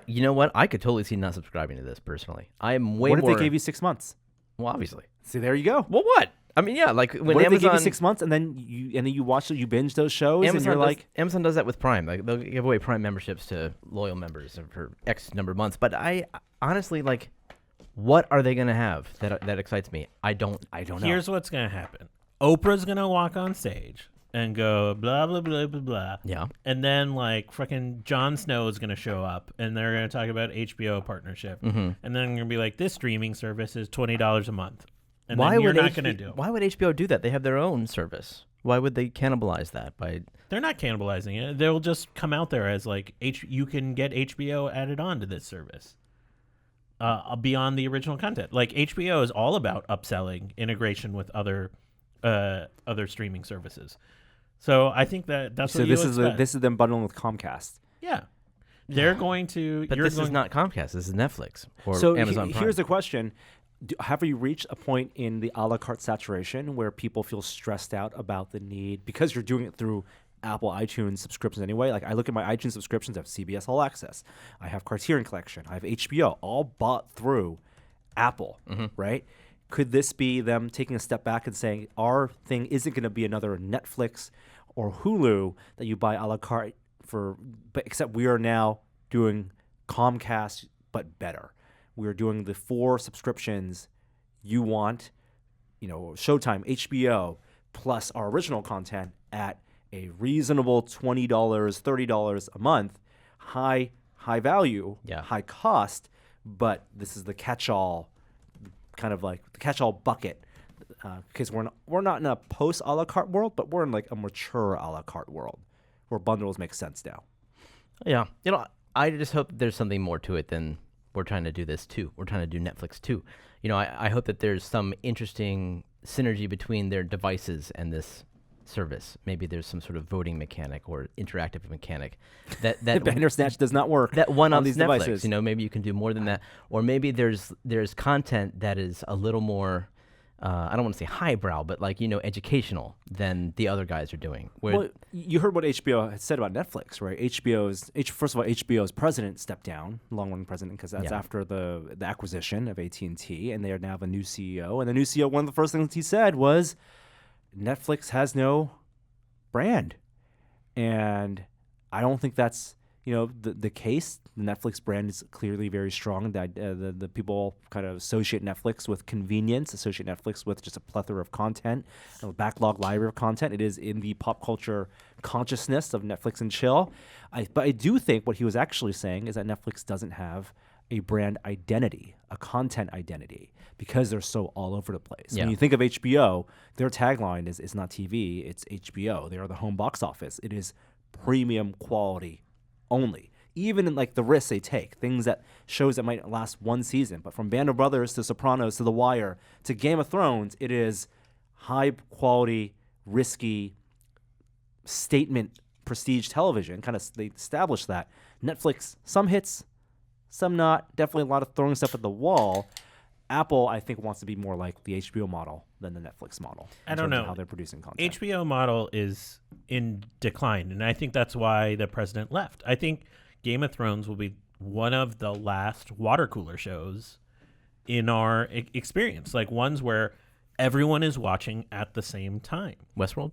you know what? I could totally see not subscribing to this personally. I am way What if more. they gave you 6 months? Well, obviously. See, there you go. Well, what? I mean, yeah, like when What if they Amazon gave you 6 months and then you watch it, you binge those shows, and you're like, Amazon does that with Prime. Like they'll give away Prime memberships to loyal members for X number of months. But I honestly like, what are they gonna have that excites me? I don't know. Here's what's gonna happen. Oprah's gonna walk on stage and go blah blah blah blah blah. Yeah. And then like freaking Jon Snow is gonna show up and they're gonna talk about HBO partnership. Mm-hmm. And then they're gonna be like, this streaming service is $20 a month. And Why then you're would not gonna do it. Why would HBO do that? They have their own service. Why would they cannibalize that by? They're not cannibalizing it. They'll just come out there as like you can get HBO added on to this service. beyond the original content. Like HBO is all about upselling, integration with other streaming services. So I think that's So what you this expect. is them bundling with Comcast. Yeah. They're going to. But this is not Comcast. This is Netflix or So Amazon Prime. here's the question. Have you reached a point in the a la carte saturation where people feel stressed out about the need, because you're doing it through Apple iTunes subscriptions anyway? Like, I look at my iTunes subscriptions, I have CBS All Access, I have Criterion Collection, I have HBO, all bought through Apple, right? Could this be them taking a step back and saying, our thing isn't going to be another Netflix or Hulu that you buy a la carte for, but except we are now doing Comcast, but better. We're doing the 4 subscriptions you want, Showtime, HBO, plus our original content at a reasonable $20, $30 a month, high value, high cost, but this is the catch-all, kind of like the catch-all bucket, because we're not in a post a la carte world, but we're in like a mature a la carte world where bundles make sense now. Yeah. I just hope there's something more to it than we're trying to do this too. We're trying to do Netflix too. I hope that there's some interesting synergy between their devices and this service. Maybe there's some sort of voting mechanic or interactive mechanic that Bandersnatch does not work that one on ups these Netflix. devices. Maybe you can do more than that, or maybe there's content that is a little more. I don't want to say highbrow, but educational than the other guys are doing. Well, you heard what HBO had said about Netflix, right? First of all, HBO's president stepped down, long-running president, because that's after the acquisition of AT&T, and they now have a new CEO. And the new CEO, one of the first things he said was, Netflix has no brand. And I don't think that's the case. The Netflix brand is clearly very strong. The people kind of associate Netflix with convenience, associate Netflix with just a plethora of content, a backlog library of content. It is in the pop culture consciousness of Netflix and chill. But I do think what he was actually saying is that Netflix doesn't have a brand identity, a content identity, because they're so all over the place. Yeah. When you think of HBO, their tagline is not TV, it's HBO. They are the home box office. It is premium quality only. Even in like the risks they take, shows that might last one season, but from Band of Brothers to Sopranos to The Wire to Game of Thrones, it is high quality, risky, statement, prestige television. They established that. Netflix, some hits, some not. Definitely a lot of throwing stuff at the wall. Apple, I think, wants to be more like the HBO model than the Netflix model. I don't know how they're producing content. HBO model is in decline, and I think that's why the president left. I think Game of Thrones will be one of the last water cooler shows in our experience, like ones where everyone is watching at the same time. Westworld?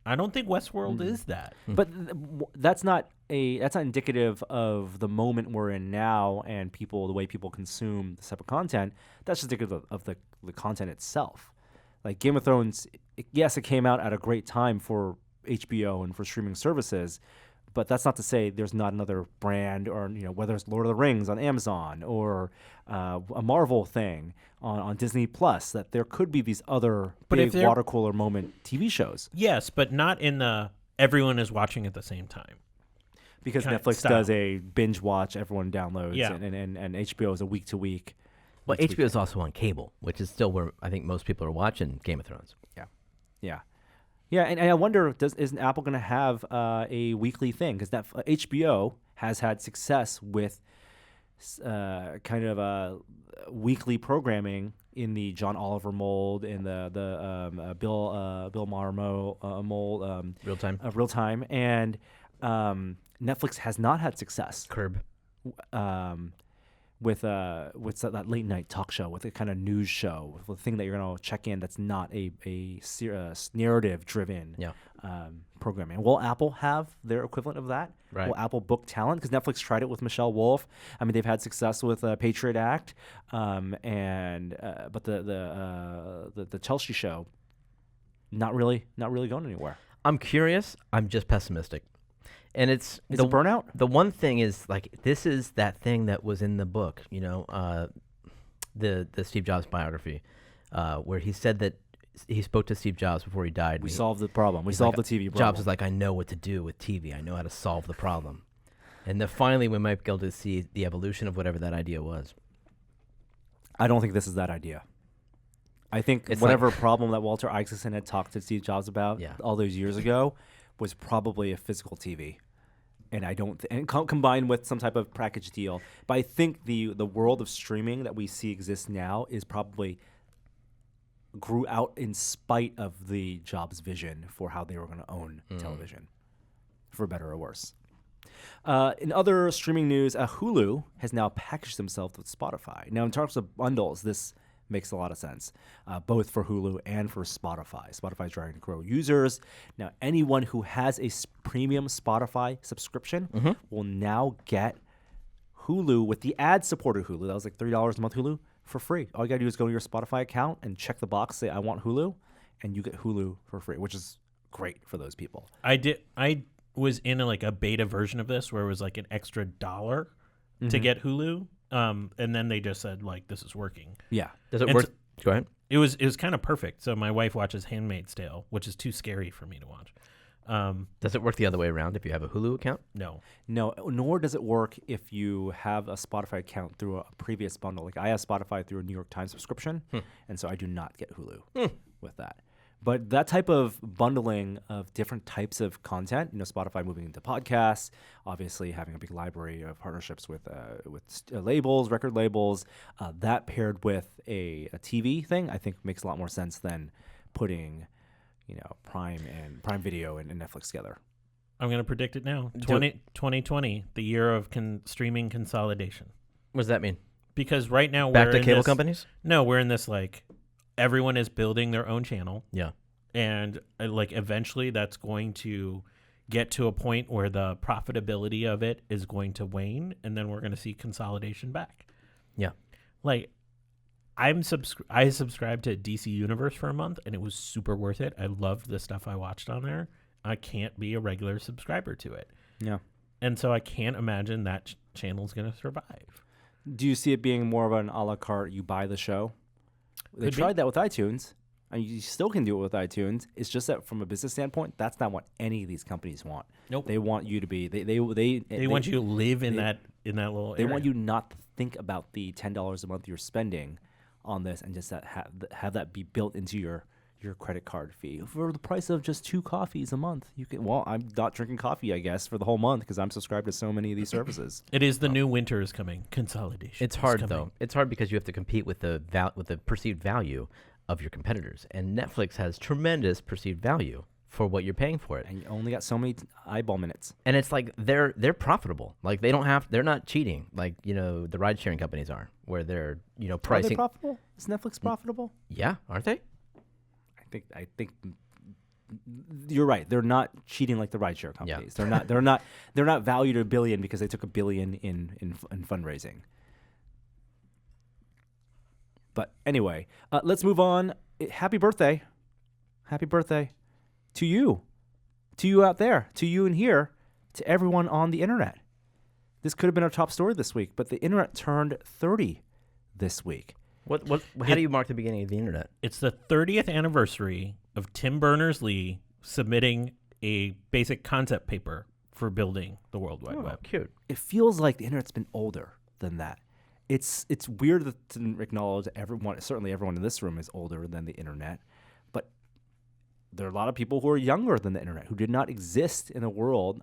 I don't think Westworld is that. But that's not indicative of the moment we're in now and the way people consume this type of content. That's just indicative of the content itself. Like Game of Thrones, yes, it came out at a great time for HBO and for streaming services, but that's not to say there's not another brand, or whether it's Lord of the Rings on Amazon or a Marvel thing on Disney Plus, that there could be these other big water cooler moment TV shows. Yes, but not in the everyone is watching at the same time. Because Netflix does a binge watch, everyone downloads, and HBO is a week to week. Well, HBO is also on cable, which is still where I think most people are watching Game of Thrones. Yeah, and I wonder, isn't Apple going to have a weekly thing? Because HBO has had success with kind of weekly programming in the John Oliver mold, in the Bill Maher mold, real time, and Netflix has not had success. Curb. With that late night talk show, with a kind of news show, with a thing that you're going to check in that's not a narrative driven programming. Will Apple have their equivalent of that? Right. Will Apple book talent? Because Netflix tried it with Michelle Wolf. I mean, they've had success with Patriot Act, but the Chelsea show, not really going anywhere. I'm curious. I'm just pessimistic. And is it burnout? The one thing is, like, this is that thing that was in the book, the Steve Jobs biography, where he said that he spoke to Steve Jobs before he died. We solved the problem. We solved the TV problem. Jobs was like, I know what to do with TV. I know how to solve the problem. And then finally we might be able to see the evolution of whatever that idea was. I don't think this is that idea. I think It's whatever problem that Walter Isaacson had talked to Steve Jobs about Yeah. all those years ago was probably a physical TV. And I don't, and combined with some type of package deal. But I think the world of streaming that we see exist now is probably grew out in spite of the Jobs vision for how they were going to own television, for better or worse. In other streaming news, Hulu has now packaged themselves with Spotify. Now, in terms of bundles, this makes a lot of sense, both for Hulu and for Spotify. Spotify is trying to grow users. Now, anyone who has a premium Spotify subscription will now get Hulu with the ad-supported Hulu. That was like $3 a month Hulu for free. All you got to do is go to your Spotify account and check the box, say, I want Hulu, and you get Hulu for free, which is great for those people. I was in a beta version of this where it was like an extra $1 to get Hulu. And then they just said this is working. Yeah. Does it And work? so- Go ahead. It was kind of perfect. So my wife watches Handmaid's Tale, which is too scary for me to watch. Does it work the other way around if you have a Hulu account? No. No, nor does it work if you have a Spotify account through a previous bundle. Like I have Spotify through a New York Times subscription, and so I do not get Hulu with that. But that type of bundling of different types of content, Spotify moving into podcasts, obviously having a big library of partnerships with labels, record labels, that paired with a TV thing, I think makes a lot more sense than putting, Prime Video and Netflix together. I'm going to predict it now. Do it. 2020, the year of streaming consolidation. What does that mean? Because right now Back we're to in cable this, companies? No, we're in this everyone is building their own channel. Yeah. And eventually that's going to get to a point where the profitability of it is going to wane, and then we're going to see consolidation back. Yeah. I subscribed to DC Universe for a month, and it was super worth it. I loved the stuff I watched on there. I can't be a regular subscriber to it. Yeah. And so I can't imagine that channel's going to survive. Do you see it being more of an a la carte, you buy the show? They Could be. tried that with iTunes, and you still can do it with iTunes. It's just that from a business standpoint, that's not what any of these companies want. Nope. They want you to be they want you to live in that little They area. want you not to think about the $10 a month you're spending on this, and just have that be built into your credit card fee for the price of just 2 coffees a month. You can. Well, I'm not drinking coffee, I guess, for the whole month because I'm subscribed to so many of these services. It is the new winter is coming. Consolidation. It's is hard coming. though. It's hard because you have to compete with the perceived value of your competitors, and Netflix has tremendous perceived value for what you're paying for it. And you only got so many eyeball minutes. And it's they're profitable. They're not cheating the ride sharing companies are, where they're Are they pricing. profitable? Is Netflix profitable? Yeah, aren't they? I think you're right. They're not cheating like the rideshare companies. They're not valued $1 billion because they took $1 billion in fundraising. But anyway, let's move on. Happy birthday to you out there, to you in here, to everyone on the internet. This could have been our top story this week, but the internet turned 30 this week. How do you mark the beginning of the internet? It's the 30th anniversary of Tim Berners-Lee submitting a basic concept paper for building the World Wide Web. Cute. It feels like the internet's been older than that. It's weird to acknowledge certainly everyone in this room is older than the internet, but there are a lot of people who are younger than the internet, who did not exist in a world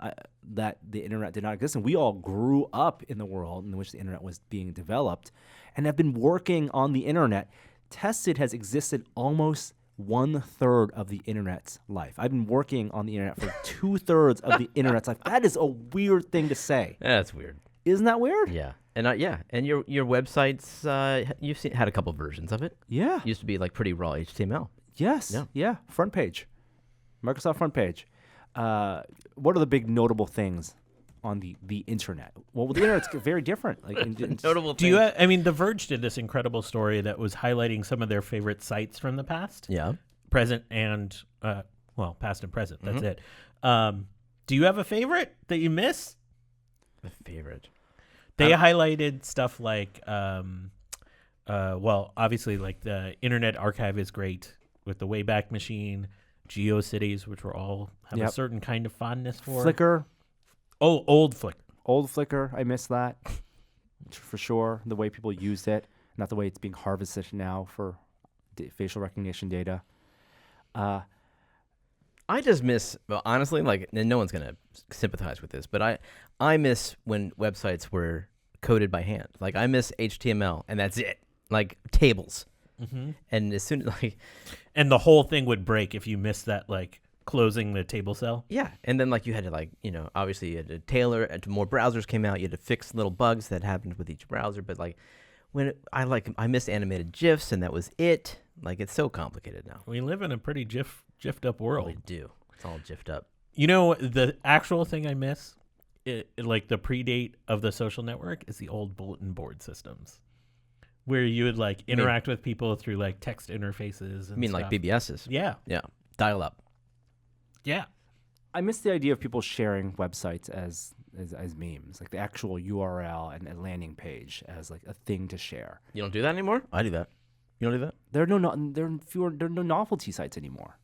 that the internet did not exist in. We all grew up in the world in which the internet was being developed and have been working on the internet. Tested has existed almost 1/3 of the internet's life. I've been working on the internet for 2/3 of the internet's life. That is a weird thing to say. That's weird. Isn't that weird? Yeah. And and your websites, you've had a couple versions of it. Yeah. Used to be pretty raw HTML. Yes. Yeah. Front page. Microsoft front page. What are the big notable things on the internet? Well, the internet's very different. Notable Do you? The Verge did this incredible story that was highlighting some of their favorite sites from the past, Yeah. present, and past and present. That's it. Do you have a favorite that you miss? The favorite. They highlighted stuff like, obviously, the Internet Archive is great with the Wayback Machine, GeoCities, which we're all have a certain kind of fondness for. Flickr. Oh, old Flickr. Old Flickr. I miss that for sure. The way people used it. not the way it's being harvested now for facial recognition data. I just miss, well, honestly, like, and no one's going to sympathize with this, but I miss when websites were coded by hand. Like, I miss HTML, and that's it. Like, tables. Mm-hmm. And as soon as, like... And the whole thing would break if you missed that, like, closing the table cell. Yeah, and then, like, you had to, like, you know, obviously you had to tailor, and more browsers came out, you had to fix little bugs that happened with each browser, but, like, I miss animated GIFs, and that was it. Like, it's so complicated now. We live in a pretty GIFed up world. We do. It's all GIFed up. You know, the actual thing I miss, like the predate of the social network, is the old bulletin board systems, where you would like interact with people through like text interfaces. And Like stuff. BBSs? Yeah. Yeah. Dial up. Yeah. I miss the idea of people sharing websites as memes, like the actual URL and a landing page as like a thing to share. You don't do that anymore? I do that. You don't do that? There are no novelty sites anymore.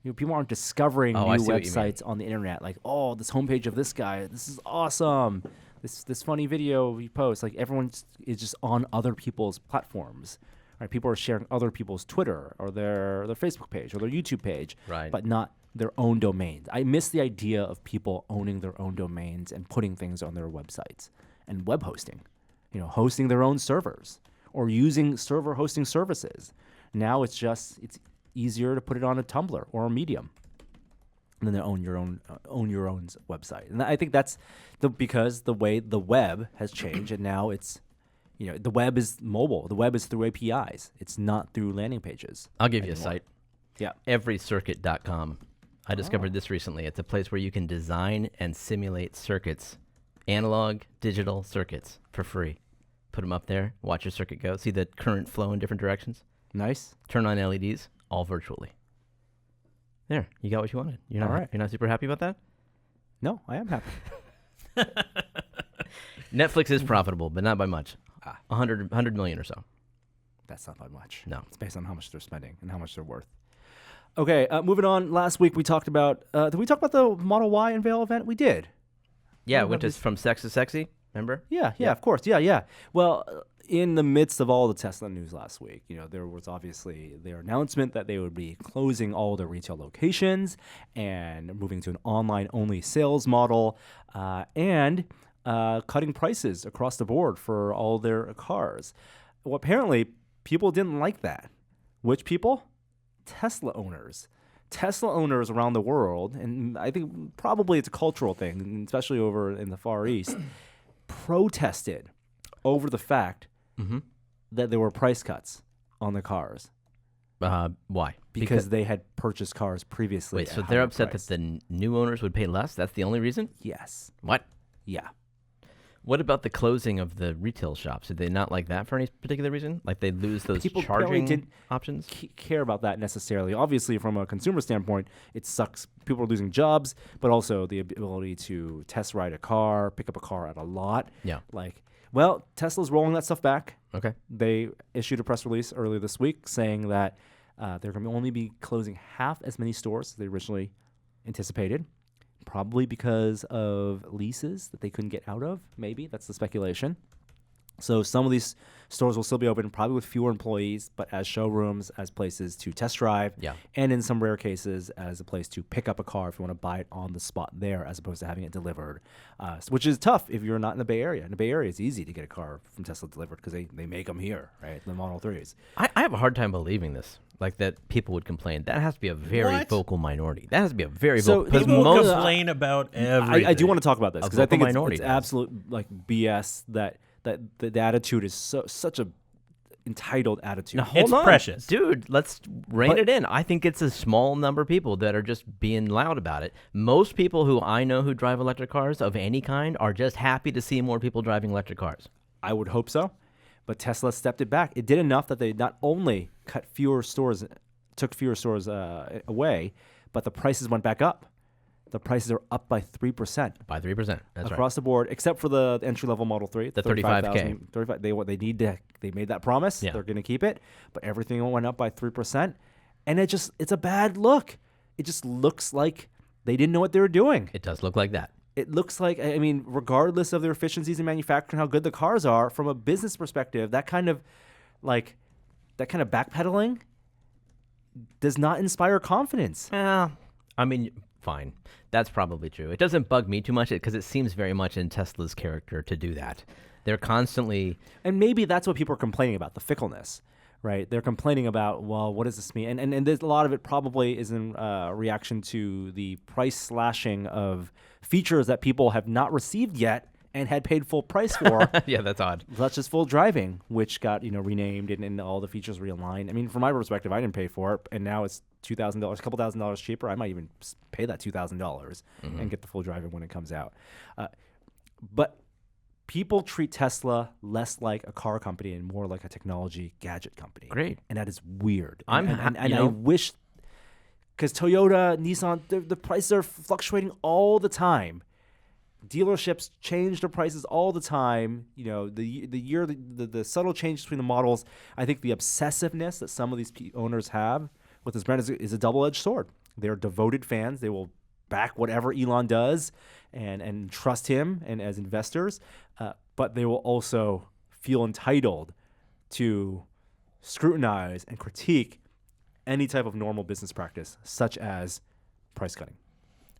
You know, people aren't discovering new I see what you mean. websites on the internet. Like, oh, this homepage of this guy, this is awesome. This funny video he posts. Like, everyone is just on other people's platforms. Right? People are sharing other people's Twitter or their Facebook page or their YouTube page, Right. but not their own domains. I miss the idea of people owning their own domains and putting things on their websites and web hosting. You know, hosting their own servers or using server hosting services. Now it's easier to put it on a Tumblr or a Medium than to own your own website. And I think that's because the way the web has changed, and now it's, you know, the web is mobile. The web is through APIs. It's not through landing pages. I'll give you a anymore. site. Yeah. Everycircuit.com. I discovered this recently. It's a place where you can design and simulate circuits, analog, digital circuits for free. Put them up there, watch your circuit go, see the current flow in different directions, Nice. turn on LEDs, all virtually. There, you got what you wanted. You're not super happy about that? No, I am happy. Netflix is profitable, but not by much. 100 million or so. That's not by much. No. It's based on how much they're spending and how much they're worth. Okay, moving on. Last week we talked about, did we talk about the Model Y unveil event? We did. Yeah, What went to about From Sex to Sexy, remember? Yeah, of course. Yeah. Well, in the midst of all the Tesla news last week, you know, there was obviously their announcement that they would be closing all their retail locations and moving to an online-only sales model, and cutting prices across the board for all their cars. Well, apparently, people didn't like that. Which people? Tesla owners. Tesla owners around the world, and I think probably it's a cultural thing, especially over in the Far East, protested over the fact that there were price cuts on the cars Why? because they had purchased cars previously. Wait, at so they're higher upset price. that the new owners would pay less? That's the only reason? Yes. What? Yeah. What about the closing of the retail shops? Did they not like that for any particular reason? Like they lose those People apparently charging didn't options? care about that necessarily. Obviously, from a consumer standpoint, it sucks. People are losing jobs, but also the ability to test ride a car, pick up a car at a lot. Yeah. Like, well, Tesla's rolling that stuff back. Okay. They issued a press release earlier this week saying that they're going to only be closing half as many stores as they originally anticipated, probably because of leases that they couldn't get out of. Maybe that's the speculation. So some of these stores will still be open, probably with fewer employees, but as showrooms, as places to test drive, and in some rare cases, as a place to pick up a car if you want to buy it on the spot there, as opposed to having it delivered, which is tough if you're not in the Bay Area. In the Bay Area, it's easy to get a car from Tesla delivered because they make them here, right? The Model 3s. I have a hard time believing this. Like that people would complain. That has to be a very What? vocal minority. That has to be a very So vocal. People most complain about everything. I do want to talk about this A because I think vocal it's minority does. absolute like BS that the attitude is such a entitled attitude. Now, hold It's on. precious. Dude, let's rein But- it in. I think it's a small number of people that are just being loud about it. Most people who I know who drive electric cars of any kind are just happy to see more people driving electric cars. I would hope so, but Tesla stepped it back. It did enough that they not only took fewer stores away, but the prices went back up. The prices are up by 3%. By 3%. That's across the board, except for the entry-level Model 3. The 35K. 35. They made that promise. Yeah. They're going to keep it, but everything went up by 3%, and it's a bad look. It just looks like they didn't know what they were doing. It does look like that. It looks like, I mean, regardless of their efficiencies in manufacturing, how good the cars are, from a business perspective, that kind of like that kind of backpedaling does not inspire confidence. I mean, fine. That's probably true. It doesn't bug me too much because it seems very much in Tesla's character to do that. They're constantly... And maybe that's what people are complaining about, the fickleness, right? They're complaining about, well, what does this mean? And there's a lot of it probably is in reaction to the price slashing of features that people have not received yet and had paid full price for. Yeah, that's odd. Such as full driving, which got renamed and all the features realigned. I mean, from my perspective, I didn't pay for it, and now it's $2,000, a couple $1,000s cheaper. I might even pay that $2,000 and get the full driving when it comes out. But people treat Tesla less like a car company and more like a technology gadget company. Great. And that is weird. I'm and you I know- wish, because Toyota, Nissan, the prices are fluctuating all the time. Dealerships change their prices all the time. The subtle change between the models. I think the obsessiveness that some of these owners have with this brand is a double-edged sword. They're devoted fans. They will back whatever Elon does and trust him and as investors, but they will also feel entitled to scrutinize and critique any type of normal business practice, such as price cutting.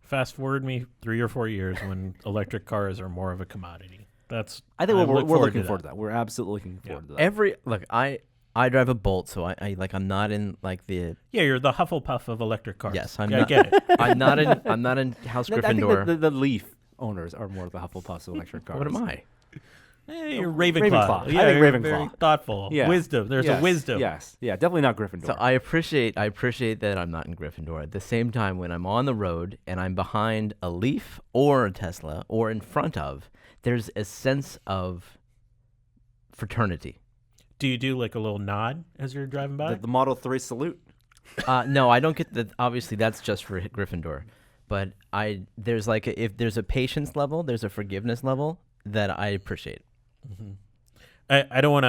Fast forward me 3 or 4 years when electric cars are more of a commodity. I think we're looking forward to that. We're absolutely looking forward to that. I drive a Bolt, so I'm not in like the... Yeah, you're the Hufflepuff of electric cars. Yes, I get it. I'm not in House I Gryffindor. think the Leaf owners are more of the Hufflepuffs of electric cars. What am I? You're Ravenclaw. Ravenclaw. Yeah, I think you're Ravenclaw. very thoughtful. Yeah. Wisdom. There's a wisdom. Yes. Yeah, definitely not Gryffindor. So I appreciate that I'm not in Gryffindor. At the same time, when I'm on the road and I'm behind a Leaf or a Tesla or in front of, there's a sense of fraternity. Do you do like a little nod as you're driving by? the Model 3 salute. No, I don't get that. Obviously, that's just for Gryffindor. But there's like if there's a patience level, there's a forgiveness level that I appreciate. Mm-hmm. I don't want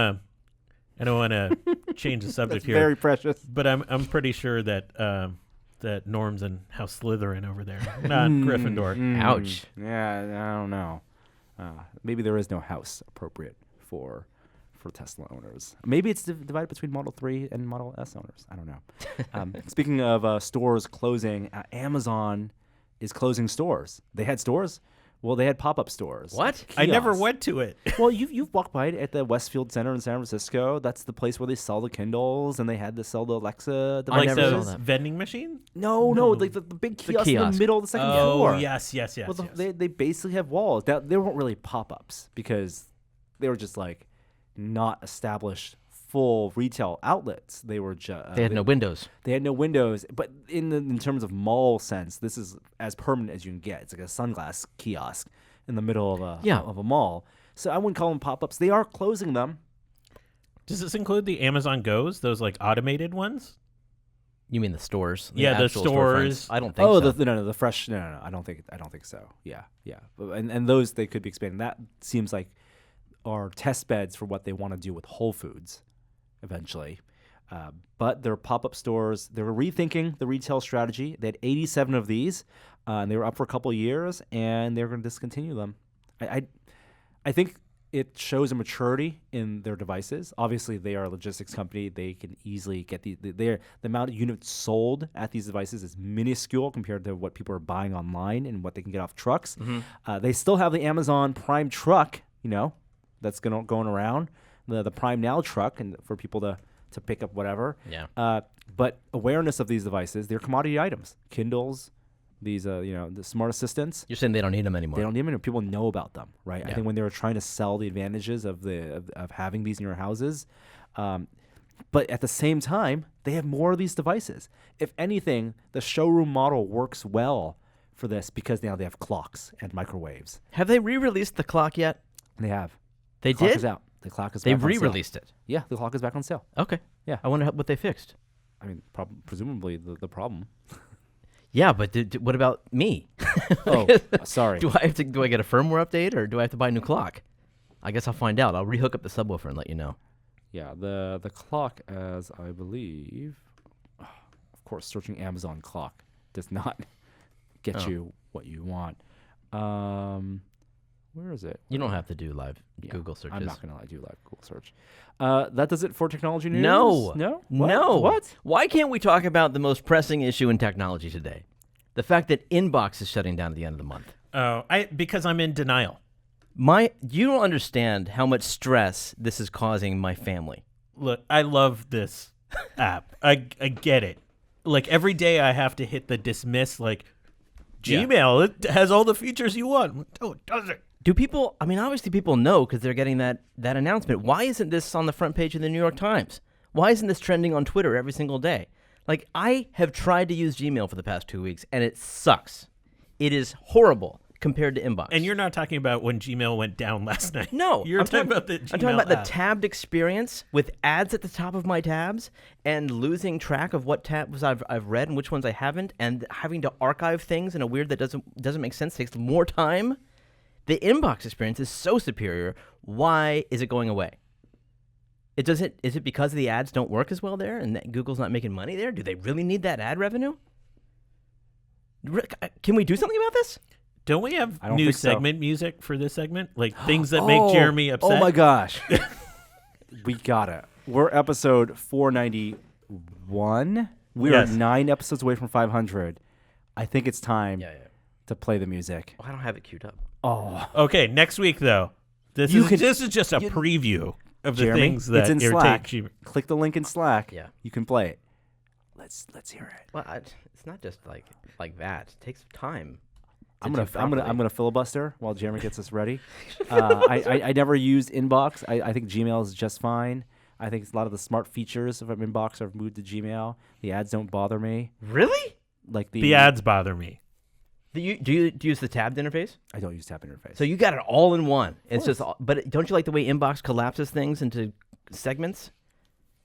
to change the subject That's here. very precious. But I'm pretty sure that that Norm's in House Slytherin over there, not Gryffindor. Ouch. Yeah, I don't know. Maybe there is no house appropriate for Tesla owners. Maybe it's divided between Model 3 and Model S owners. I don't know. Speaking of stores closing, Amazon is closing stores. They had stores. Well, they had pop-up stores. What? I never Kiosks. went to it. Well, you've walked by it at the Westfield Center in San Francisco. That's the place where they sell the Kindles and they had to sell the Alexa I Like never devices. saw the that. vending machine? No, like the big kiosk in the kiosk. middle of the second Oh, floor. yes. Well, yes. they basically have walls. They weren't really pop-ups because they were just like not established full retail outlets. They were just They had no windows. They had no windows, but in terms of mall sense, this is as permanent as you can get. It's like a sunglass kiosk in the middle of a mall. So I wouldn't call them pop-ups. They are closing them. Does this include the Amazon Go's, those like automated ones? You mean the stores? Yeah, the actual stores. storefronts? I don't think Oh, so. the fresh. No. I don't think so. Yeah. And those they could be expanded. That seems like are test beds for what they want to do with Whole Foods eventually. But they're pop-up stores. They were rethinking the retail strategy. They had 87 of these, and they were up for a couple of years, and they're going to discontinue them. I think it shows a maturity in their devices. Obviously, they are a logistics company. They can easily get the amount of units sold at these devices is minuscule compared to what people are buying online and what they can get off trucks. Mm-hmm. They still have the Amazon Prime truck, that's going around, the Prime Now truck, and for people to pick up whatever. Yeah. But awareness of these devices, they're commodity items. Kindles, these the smart assistants. You're saying they don't need them anymore. They don't need them. People know about them, right? I Yeah. think when they were trying to sell the advantages of having these in your houses, but at the same time, they have more of these devices. If anything, the showroom model works well for this because now they have clocks and microwaves. Have they re-released the clock yet? They have. They The clock did? is out. The clock is They back on sale. re-released it. Yeah, the clock is back on sale. Okay. Yeah. I wonder what they fixed. I mean, presumably the problem. Yeah, but what about me? Oh, sorry. Do I get a firmware update or do I have to buy a new clock? I guess I'll find out. I'll rehook up the subwoofer and let you know. Yeah, the clock, as I believe, of course, searching Amazon clock does not get you what you want. Where is it? You don't have to do live Yeah, Google searches. I'm not going to do live Google search. That does it for technology news? No. No? No. What? Why can't we talk about the most pressing issue in technology today? The fact that Inbox is shutting down at the end of the month. Oh, because I'm in denial. You don't understand how much stress this is causing my family. Look, I love this app. I get it. Like every day I have to hit the dismiss. Like Gmail, it has all the features you want. Oh, it doesn't. Do people? I mean, obviously people know because they're getting that announcement. Why isn't this on the front page of the New York Times? Why isn't this trending on Twitter every single day? Like I have tried to use Gmail for the past 2 weeks and it sucks. It is horrible compared to Inbox. And you're not talking about when Gmail went down last night. No, You're talking about the Gmail I'm talking about the app. tabbed experience with ads at the top of my tabs and losing track of what tabs I've read and which ones I haven't, and having to archive things in a weird that doesn't make sense, takes more time. The Inbox experience is so superior. Why is it going away? Is it because the ads don't work as well there and that Google's not making money there? Do they really need that ad revenue? Can we do something about this? Don't we have I don't new think so. segment music for this segment? Like things that make Jeremy upset? Oh my gosh. We got it. We're episode 491. We Yes. are 9 episodes away from 500. I think it's time to play the music. Oh, I don't have it queued up. Oh, Okay, next week though. This is just a preview of the Jeremy, things that it's in irritate Slack. Gmail. Click the link in Slack. Yeah. You can play it. Let's hear it. Well, it's not just like that. It takes time. I'm gonna filibuster while Jeremy gets us ready. I never used Inbox. I think Gmail is just fine. I think a lot of the smart features of Inbox have moved to Gmail. The ads don't bother me. Really? Like The ads bother me. Do you use the tabbed interface? I don't use tap interface. So you got it all in one. It's just, but don't you like the way Inbox collapses things into segments?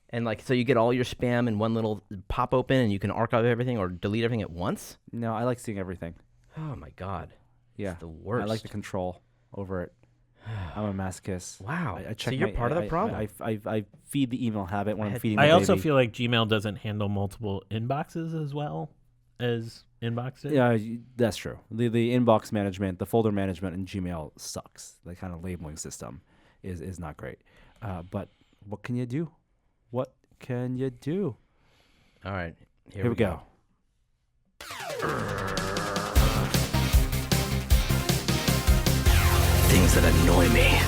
And like, so you get all your spam in one little pop open, and you can archive everything or delete everything at once. No, I like seeing everything. Oh my god. Yeah, It's the worst. I like the control over it. I'm a masochist. Wow. I check So you're part of the problem. I feed the email habit when I'm feeding the I baby. also feel like Gmail doesn't handle multiple inboxes as well as Inbox did. Yeah, that's true. The inbox management, the folder management in Gmail sucks. The kind of labeling system is not great. But what can you do? What can you do? All right. Here we go. Things that annoy me.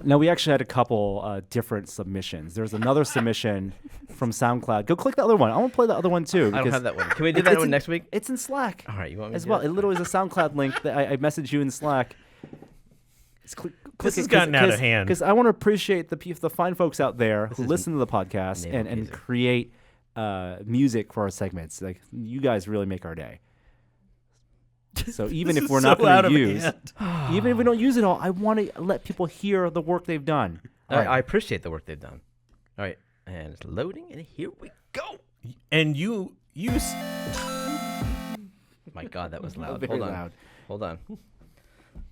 Now, we actually had a couple different submissions. There's another submission from SoundCloud. Go click the other one. I want to play the other one too. I don't because have that one. Can we do that one next week? It's in Slack. All right. You want me as to well. do It that? literally is a SoundCloud link that I messaged you in Slack. This has gotten out of hand. Because I want to appreciate the fine folks out there who is listen to the podcast naval and music. create music for our segments. Like, you guys really make our day. So even This if is we're not so out going to of use, hand. even if we don't use it all, I want to let people hear the work they've done. All right. I appreciate the work they've done. All right. And it's loading, and here we go. And you My God, that was loud. Very Hold on. loud. Hold on.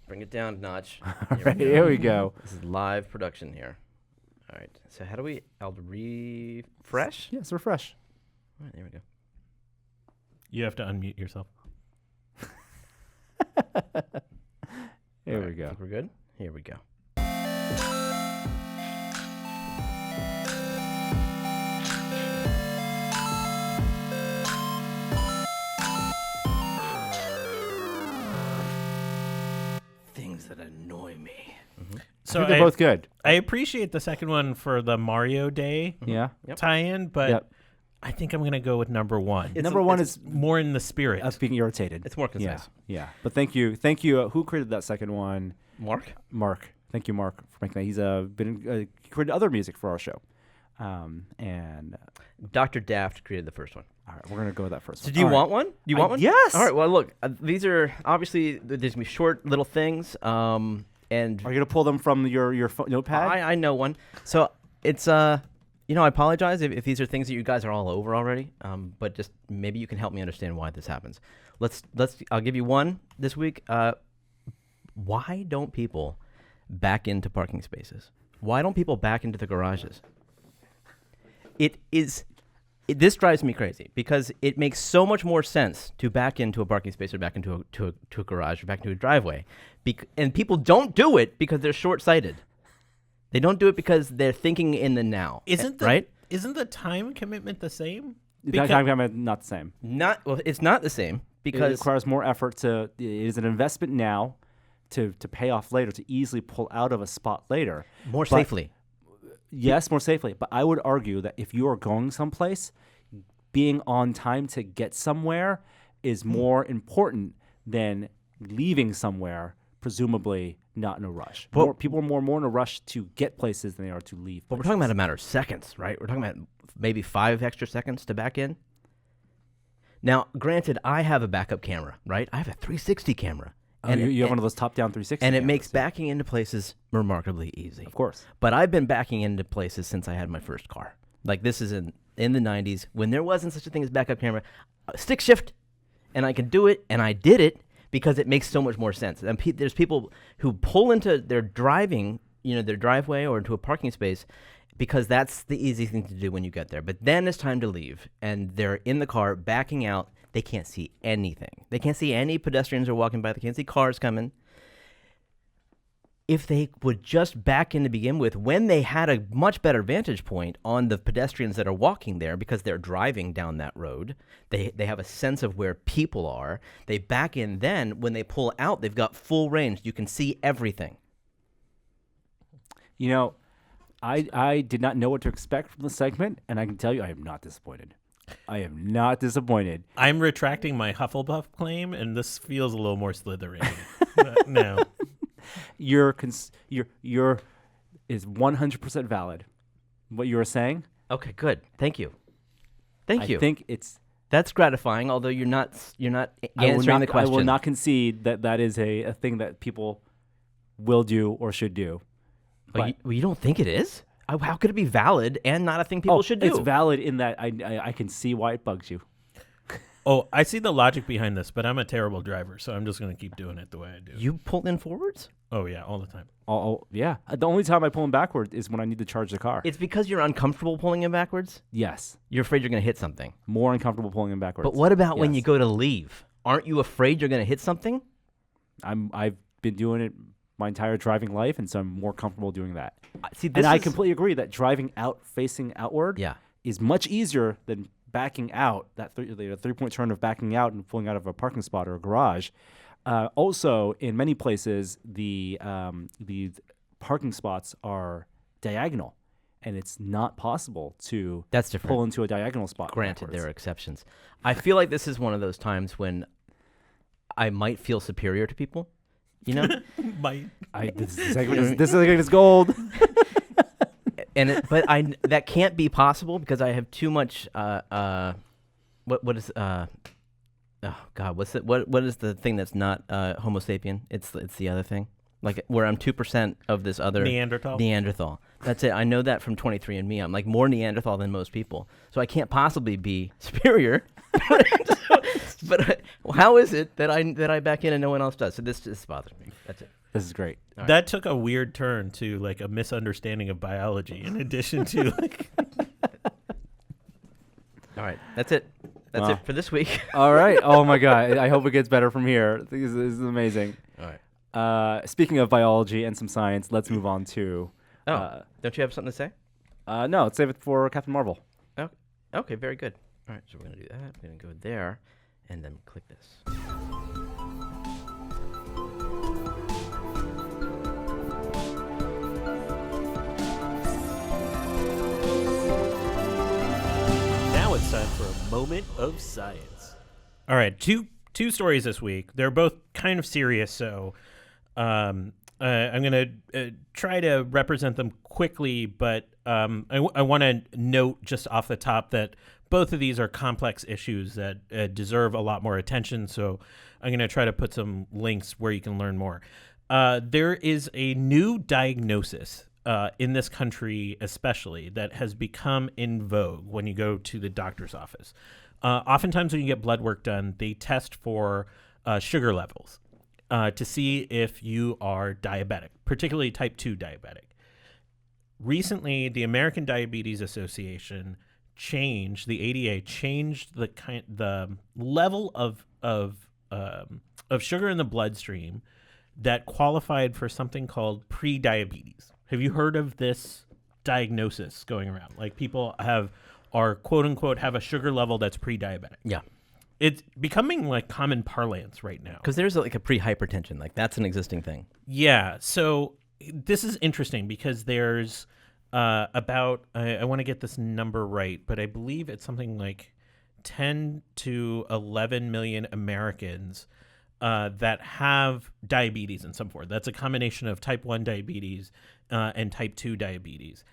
Bring it down a notch. All right, here we go. This is live production here. All right. So how do we? I'll refresh. Yes, refresh. All right, there we go. you have to unmute yourself. Here All we right, go. think we're good. Here we go. Things that annoy me. So They're both good. I appreciate the second one for the Mario Day Yeah. Yep. tie-in, but Yep. I think I'm gonna go with number one. Number one is more in the spirit. us being irritated. It's more Yeah, concise. yeah. But thank you. Who created that second one? Mark. Mark. Thank you, Mark, for making that. He's been created other music for our show. And Dr. Daft created the first one. all right, we're gonna go with that first. So one. do you All right. want one? Do you want one? yes. All right. Well, look, these are obviously there's gonna be short little things. And Are you gonna pull them from your notepad? I know one. So it's I apologize if these are things that you guys are all over already. But just maybe you can help me understand why this happens. I'll give you one this week. Why don't people back into parking spaces? Why don't people back into the garages? It is This drives me crazy because it makes so much more sense to back into a parking space or back into a garage or back into a driveway. And people don't do it because they're short-sighted. They don't do it because they're thinking in the now. Isn't the time commitment the same? Time commitment not the same. It's not the same because it requires more effort it is an investment now to pay off later, to easily pull out of a spot later. Safely. Yes, more safely. But I would argue that if you are going someplace, being on time to get somewhere is more important than leaving somewhere, presumably not in a rush. People are more in a rush to get places than they are to leave. But we're talking about a matter of seconds, right? We're talking about maybe 5 extra seconds to back in. Now, granted, I have a backup camera, right? I have a 360 camera. You have one of those top-down 360 and it cameras. makes backing into places remarkably easy. Of course. But I've been backing into places since I had my first car. Like this is in the 90s when there wasn't such a thing as backup camera. Stick shift, and I can do it, and I did it because it makes so much more sense. And there's people who pull into their their driveway or into a parking space because that's the easy thing to do when you get there. But then it's time to leave, and they're in the car backing out. They can't see anything. They can't see any pedestrians are walking by. They can't see cars coming. If they would just back in to begin with, when they had a much better vantage point on the pedestrians that are walking there because they're driving down that road, they have a sense of where people are. They back in then. When they pull out, they've got full range. You can see everything. You know, I did not know what to expect from the segment, and I can tell you I am not disappointed. I am not disappointed. I'm retracting my Hufflepuff claim, and this feels a little more Slytherin. No. Your is 100% valid. What you were saying? Okay, good. Thank you. I think that's gratifying. Although you're not answering the question. I will not concede that is a thing that people will do or should do. You don't think it is? How could it be valid and not a thing people should do? It's valid in that I can see why it bugs you. I see the logic behind this, but I'm a terrible driver, so I'm just going to keep doing it the way I do. You pull in forwards? Oh, yeah, all the time. Oh, yeah. The only time I pull in backwards is when I need to charge the car. It's because you're uncomfortable pulling in backwards? Yes. You're afraid you're going to hit something. More uncomfortable pulling in backwards. But what about when you go to leave? Aren't you afraid you're going to hit something? I've been doing it my entire driving life, and so I'm more comfortable doing that. I completely agree that driving out, facing outward, is much easier than backing out. That the 3-point turn of backing out and pulling out of a parking spot or a garage. Also, in many places, the parking spots are diagonal, and it's not possible to pull into a diagonal spot. Granted, backwards. there are exceptions. I feel like this is one of those times when I might feel superior to people. You know, this segment is gold. That can't be possible because I have too much. What is oh God, what is the thing that's not Homo sapien? It's the other thing, like where I'm 2% of this other Neanderthal. That's it. I know that from 23andMe. I'm like more Neanderthal than most people, so I can't possibly be superior. But how is it that I back in and no one else does? So this bothers me. That's it. This is great. Right. That took a weird turn to like a misunderstanding of biology in addition to like. All right. That's it. That's it for this week. All right. Oh my God. I hope it gets better from here. This is amazing. All right. Speaking of biology and some science, let's move on to. Don't you have something to say? No. Let's save it for Captain Marvel. Oh. Okay. Very good. All right. So we're gonna do that. We're gonna go there, and then click this. It's time for a moment of science. All right, two stories this week. They're both kind of serious, so I'm going to try to represent them quickly, but I want to note just off the top that both of these are complex issues that deserve a lot more attention, so I'm going to try to put some links where you can learn more. There is a new diagnosis in this country especially, that has become in vogue when you go to the doctor's office. Oftentimes when you get blood work done, they test for sugar levels to see if you are diabetic, particularly type 2 diabetic. Recently, the American Diabetes Association changed, the ADA changed the level of sugar in the bloodstream that qualified for something called pre-diabetes. Have you heard of this diagnosis going around? Like people are quote unquote have a sugar level that's pre-diabetic. Yeah. It's becoming like common parlance right now. Because there's like a pre-hypertension. Like that's an existing thing. Yeah. So this is interesting because there's about, I want to get this number right, but I believe it's something like 10 to 11 million Americans that have diabetes in some form. That's a combination of type 1 diabetes and type 2 diabetes.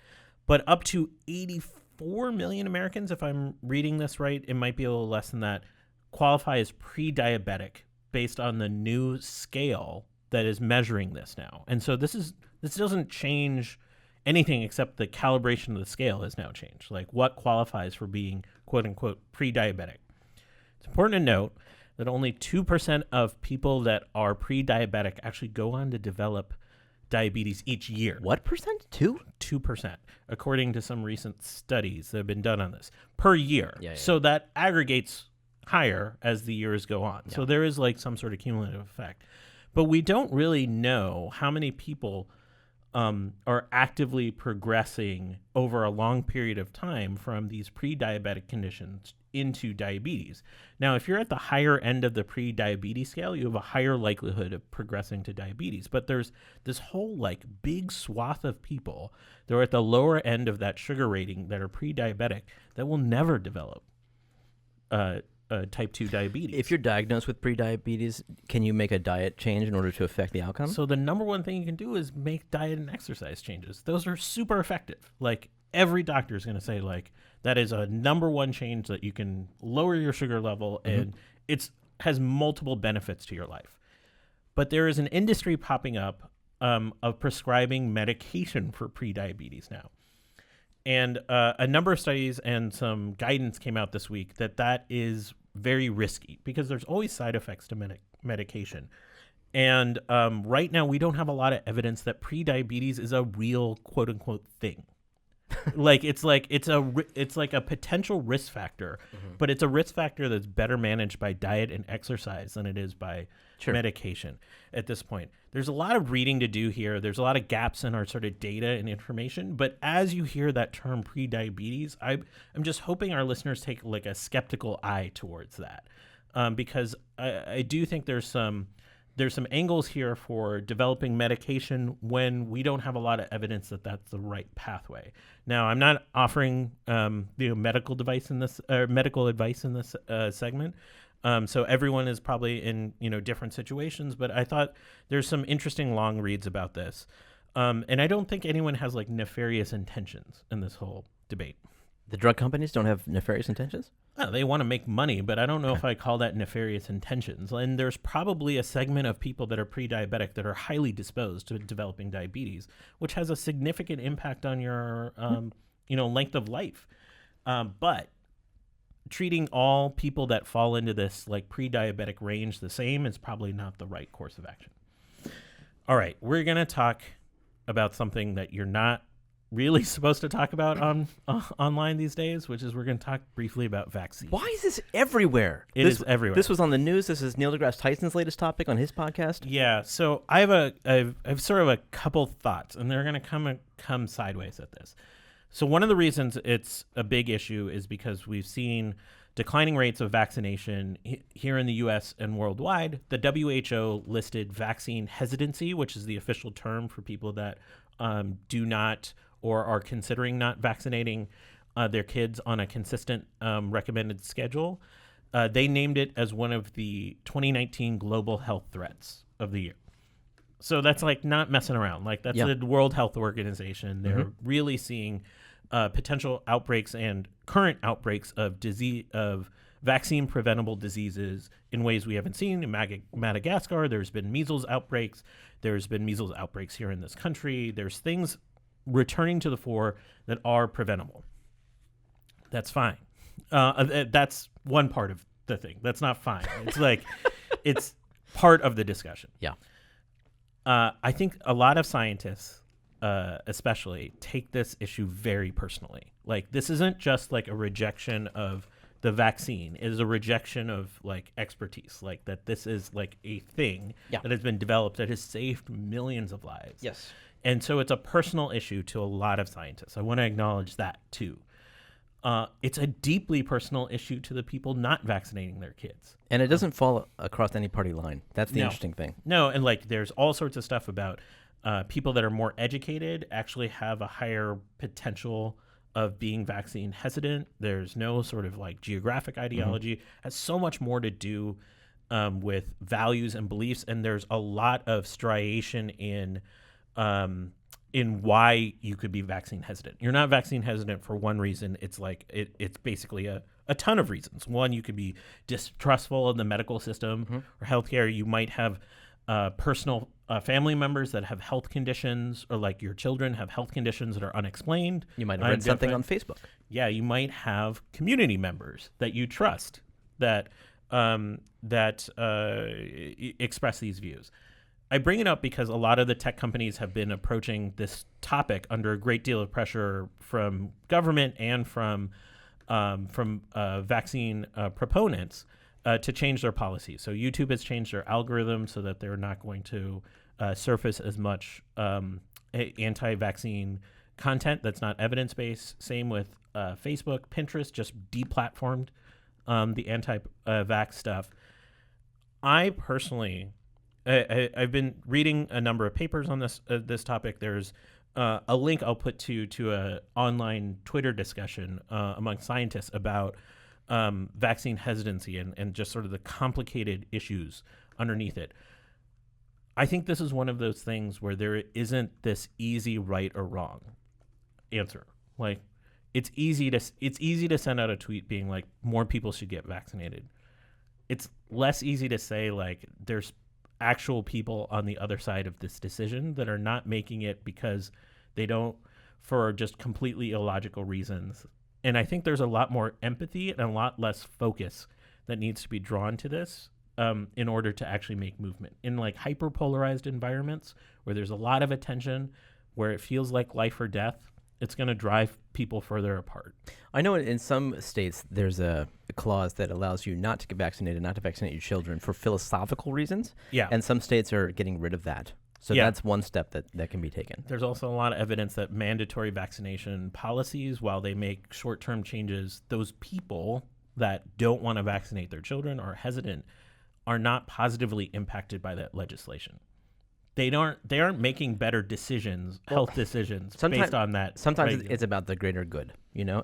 But up to 84 million Americans, if I'm reading this right, it might be a little less than that, qualify as pre-diabetic based on the new scale that is measuring this now. And so this doesn't change anything except the calibration of the scale has now changed. Like what qualifies for being quote unquote pre-diabetic. It's important to note that only 2% of people that are pre-diabetic actually go on to develop diabetes each year. What percent? 2%, according to some recent studies that have been done on this per year. Yeah. So that aggregates higher as the years go on. Yeah. So there is like some sort of cumulative effect. But we don't really know how many people are actively progressing over a long period of time from these pre-diabetic conditions into diabetes. Now, if you're at the higher end of the pre-diabetes scale, you have a higher likelihood of progressing to diabetes. But there's this whole like big swath of people that are at the lower end of that sugar rating that are pre-diabetic that will never develop type 2 diabetes. If you're diagnosed with prediabetes, can you make a diet change in order to affect the outcome? So the number one thing you can do is make diet and exercise changes. Those are super effective. Like every doctor is going to say like that is a number one change that you can lower your sugar level and it's has multiple benefits to your life. But there is an industry popping up of prescribing medication for prediabetes now. And a number of studies and some guidance came out this week that is very risky because there's always side effects to medication. And right now we don't have a lot of evidence that prediabetes is a real quote unquote thing. It's like a potential risk factor, but it's a risk factor that's better managed by diet and exercise than it is by medication at this point. There's a lot of reading to do here. There's a lot of gaps in our sort of data and information. But as you hear that term pre-diabetes, I'm just hoping our listeners take like a skeptical eye towards that, because I do think there's some angles here for developing medication when we don't have a lot of evidence that that's the right pathway. Now, I'm not offering medical advice in this segment. So everyone is probably in different situations, but I thought there's some interesting long reads about this. And I don't think anyone has like nefarious intentions in this whole debate. The drug companies don't have nefarious intentions? Well, they want to make money, but I don't know if I call that nefarious intentions. And there's probably a segment of people that are pre-diabetic that are highly disposed to developing diabetes, which has a significant impact on your length of life. But treating all people that fall into this like pre-diabetic range the same is probably not the right course of action. All right, we're going to talk about something that you're not really supposed to talk about on online these days, which is we're going to talk briefly about vaccines. Why is this everywhere? It is everywhere. This was on the news. This is Neil deGrasse Tyson's latest topic on his podcast. Yeah, so I have sort of a couple thoughts, and they're going to come sideways at this. So one of the reasons it's a big issue is because we've seen declining rates of vaccination here in the U.S. and worldwide. The WHO listed vaccine hesitancy, which is the official term for people that do not or are considering not vaccinating their kids on a consistent recommended schedule. They named it as one of the 2019 global health threats of the year. So that's like not messing around. Like that's the World Health Organization. They're really seeing potential outbreaks and current outbreaks of vaccine preventable diseases in ways we haven't seen. In Madagascar, there's been measles outbreaks. There's been measles outbreaks here in this country. There's things returning to the fore that are preventable. That's fine. That's one part of the thing. That's not fine. It's like, it's part of the discussion. Yeah. I think a lot of scientists especially take this issue very personally. Like, this isn't just like a rejection of the vaccine. It is a rejection of like expertise, like that this is like a thing that has been developed that has saved millions of lives. Yes. And so it's a personal issue to a lot of scientists. I want to acknowledge that too. It's a deeply personal issue to the people not vaccinating their kids. And it doesn't fall across any party line. That's the interesting thing. No, and like there's all sorts of stuff about people that are more educated actually have a higher potential of being vaccine hesitant. There's no sort of like geographic ideology. It has so much more to do with values and beliefs. And there's a lot of striation in why you could be vaccine hesitant. You're not vaccine hesitant for one reason. It's like it's basically a ton of reasons. One, you could be distrustful of the medical system or healthcare. You might have personal family members that have health conditions, or like your children have health conditions that are unexplained. You might have read something on Facebook. Yeah, you might have community members that you trust that express these views. I bring it up because a lot of the tech companies have been approaching this topic under a great deal of pressure from government and from vaccine proponents to change their policies. So YouTube has changed their algorithm so that they're not going to surface as much anti-vaccine content that's not evidence-based. Same with Facebook. Pinterest just deplatformed the anti-vax stuff. I personally... I've been reading a number of papers on this topic. There's a link I'll put to an online Twitter discussion among scientists about vaccine hesitancy and just sort of the complicated issues underneath it. I think this is one of those things where there isn't this easy right or wrong answer. Like, it's easy to send out a tweet being like, more people should get vaccinated. It's less easy to say like there's actual people on the other side of this decision that are not making it because they don't, for just completely illogical reasons. And I think there's a lot more empathy and a lot less focus that needs to be drawn to this in order to actually make movement. In like hyper-polarized environments where there's a lot of attention, where it feels like life or death, it's going to drive people further apart. I know in some states there's a clause that allows you not to get vaccinated, not to vaccinate your children for philosophical reasons. Yeah. And some states are getting rid of that. So that's one step that can be taken. There's also a lot of evidence that mandatory vaccination policies, while they make short-term changes, those people that don't want to vaccinate their children or are hesitant are not positively impacted by that legislation. They aren't making better decisions, health decisions based on that. Sometimes it's about the greater good,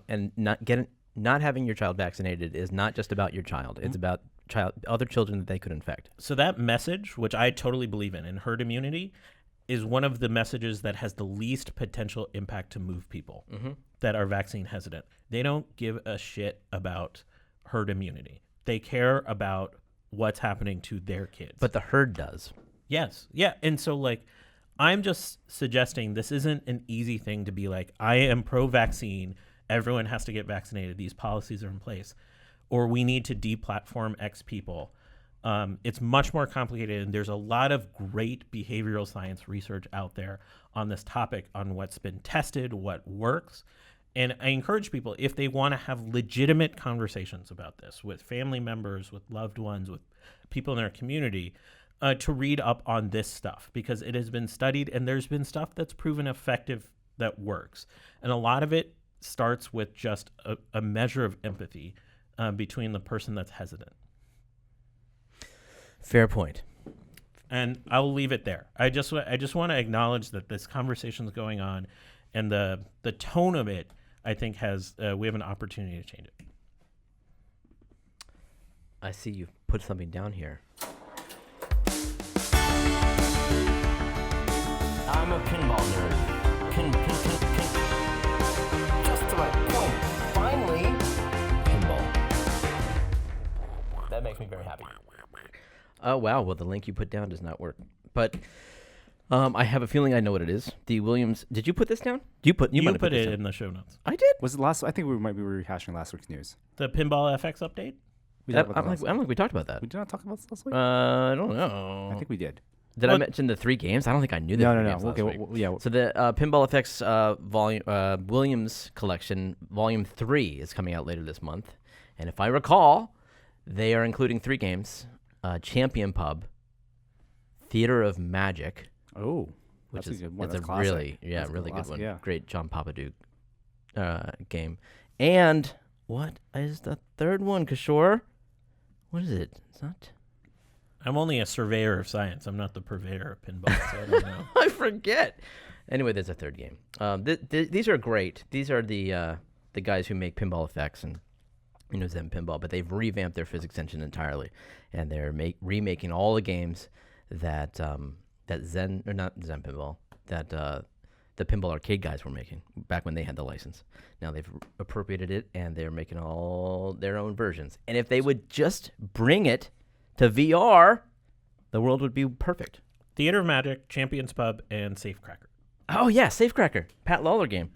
and not having your child vaccinated is not just about your child. It's about other children that they could infect. So that message, which I totally believe in herd immunity, is one of the messages that has the least potential impact to move people that are vaccine hesitant. They don't give a shit about herd immunity. They care about what's happening to their kids. But the herd does. Yes. Yeah. And so like, I'm just suggesting this isn't an easy thing to be like, I am pro-vaccine. Everyone has to get vaccinated. These policies are in place. Or we need to deplatform X people. It's much more complicated. And there's a lot of great behavioral science research out there on this topic, on what's been tested, what works. And I encourage people, if they want to have legitimate conversations about this with family members, with loved ones, with people in their community, to read up on this stuff, because it has been studied and there's been stuff that's proven effective that works. And a lot of it starts with just a measure of empathy between the person that's hesitant. Fair point. And I'll leave it there. I just want to acknowledge that this conversation is going on, and the tone of it, I think, has we have an opportunity to change it. I see you put something down here. I'm a pinball nerd. Pin. Just to my point. Finally, pinball. That makes me very happy. Oh, wow. Well, the link you put down does not work. But I have a feeling I know what it is. The Williams. Did you put this down? You put it in the show notes. I did. Was it last? I think we might be rehashing last week's news. The Pinball FX update? I don't think we talked about that. We did not talk about this last week? I don't know. I think we did. Did I mention the 3 games? I don't think I knew the 3 games last week. Yeah. So the Pinball Effects Williams collection, Volume 3, is coming out later this month. And if I recall, they are including 3 games, Champion Pub, Theater of Magic. Oh, which that's is a good one. it's That's a classic. really, That's a really good classic, one. yeah. Great John Papaduke game. And what is the third one, Kishore? What is it? It's not... I'm only a surveyor of science. I'm not the purveyor of pinball, so I don't know. I forget. Anyway, there's a third game. These are great. These are the guys who make Pinball Effects and Zen Pinball, but they've revamped their physics engine entirely, and they're remaking all the games that that Zen or not Zen Pinball that the Pinball Arcade guys were making back when they had the license. Now they've appropriated it, and they're making all their own versions. And if they would just bring it to VR, the world would be perfect. Theater of Magic, Champions Pub, and Safecracker. Oh, yeah, Safecracker. Pat Lawler game.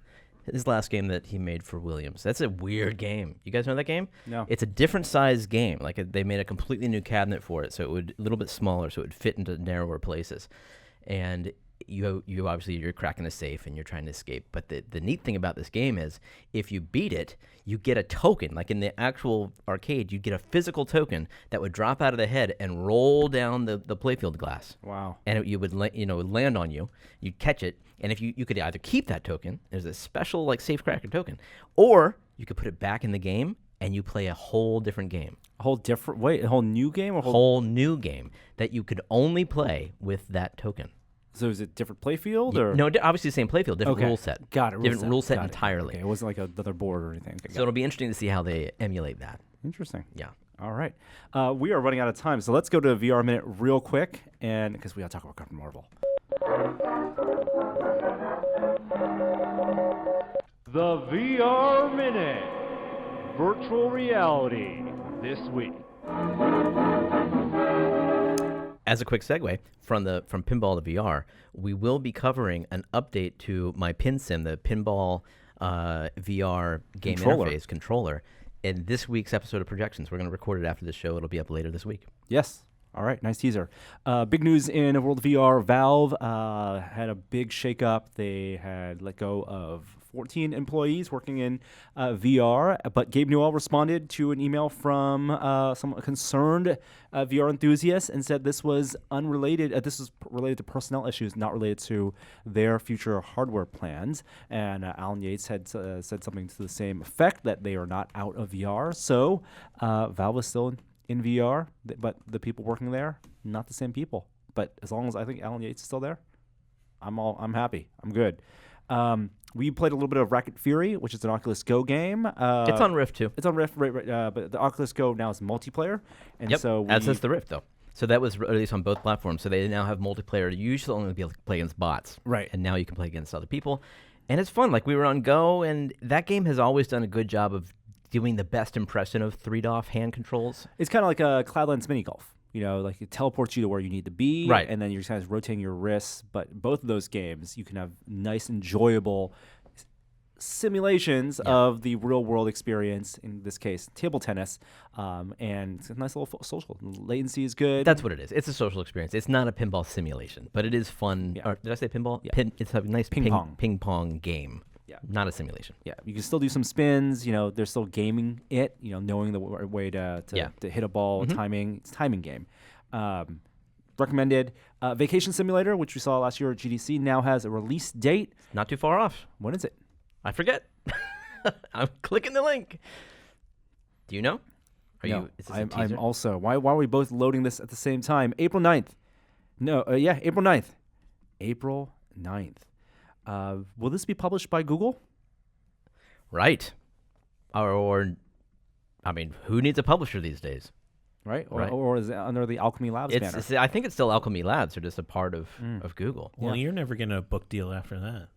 His last game that he made for Williams. That's a weird game. You guys know that game? No. It's a different size game. They made a completely new cabinet for it, so it would a little bit smaller, so it would fit into narrower places. And you obviously, you're cracking a safe and you're trying to escape. But the neat thing about this game is if you beat it, you get a token. Like in the actual arcade, you get a physical token that would drop out of the head and roll down the playfield glass. Wow. And you would land on you. You'd catch it, and if you could either keep that token, there's a special Safecracker token, or you could put it back in the game and you play a whole different game. A whole new game? Or Whole new game that you could only play with that token. So is it different playfield? Or? No, obviously the same playfield, different rule set. Got it. Different rule set Got it. entirely. Okay, it wasn't like another board or anything. Okay, So it'll be interesting to see how they emulate that. interesting. Yeah. All right. We are running out of time, so let's go to a VR minute real quick, and because we got to talk about Captain Marvel. The VR Minute. Virtual reality this week. As a quick segue from pinball to VR, we will be covering an update to my PinSim, the Pinball VR game interface controller, in this week's episode of Projections. We're going to record it after the show. It'll be up later this week. Yes. All right. Nice teaser. Big news in World of VR. Valve had a big shakeup. They had let go of 14 employees working in VR, but Gabe Newell responded to an email from some concerned VR enthusiasts and said this was unrelated. This was related to personnel issues, not related to their future hardware plans. And Alan Yates had said something to the same effect, that they are not out of VR. So Valve is still in VR, but the people working there, not the same people. But as long as I think Alan Yates is still there, I'm happy. I'm good. We played a little bit of Racket Fury, which is an Oculus Go game. It's on Rift too. It's on Rift, right, but the Oculus Go now is multiplayer. And Yep, so as is the Rift though. So that was released on both platforms. So they now have multiplayer. You used to only be able to play against bots. Right. And now you can play against other people. And it's fun. Like we were on Go, and that game has always done a good job of doing the best impression of 3DOF hand controls. It's kind of like a Cloudlands mini golf. Like it teleports you to where you need to be, right? And then you're just kind of rotating your wrists. But both of those games, you can have nice, enjoyable simulations of the real world experience. In this case, table tennis, and it's a nice little social. Latency is good. That's what it is. It's a social experience. It's not a pinball simulation, but it is fun. Yeah. Or, did I say pinball? Yeah. It's a nice Ping pong game. Yeah. Not a simulation. Yeah, you can still do some spins. They're still gaming it. Knowing the way to hit a ball, timing. It's a timing game. Recommended. Vacation Simulator, which we saw last year at GDC, now has a release date. Not too far off. When is it? I forget. I'm clicking the link. Do you know? No, is this a teaser? I'm also. Why are we both loading this at the same time? April 9th. No, April 9th. April 9th. Will this be published by Google? Right. Or I mean, who needs a publisher these days? Right? Right. Or is it under the Alchemy Labs banner? I think it's still Alchemy Labs. They're just a part of Google. Well, you're never going to book deal after that.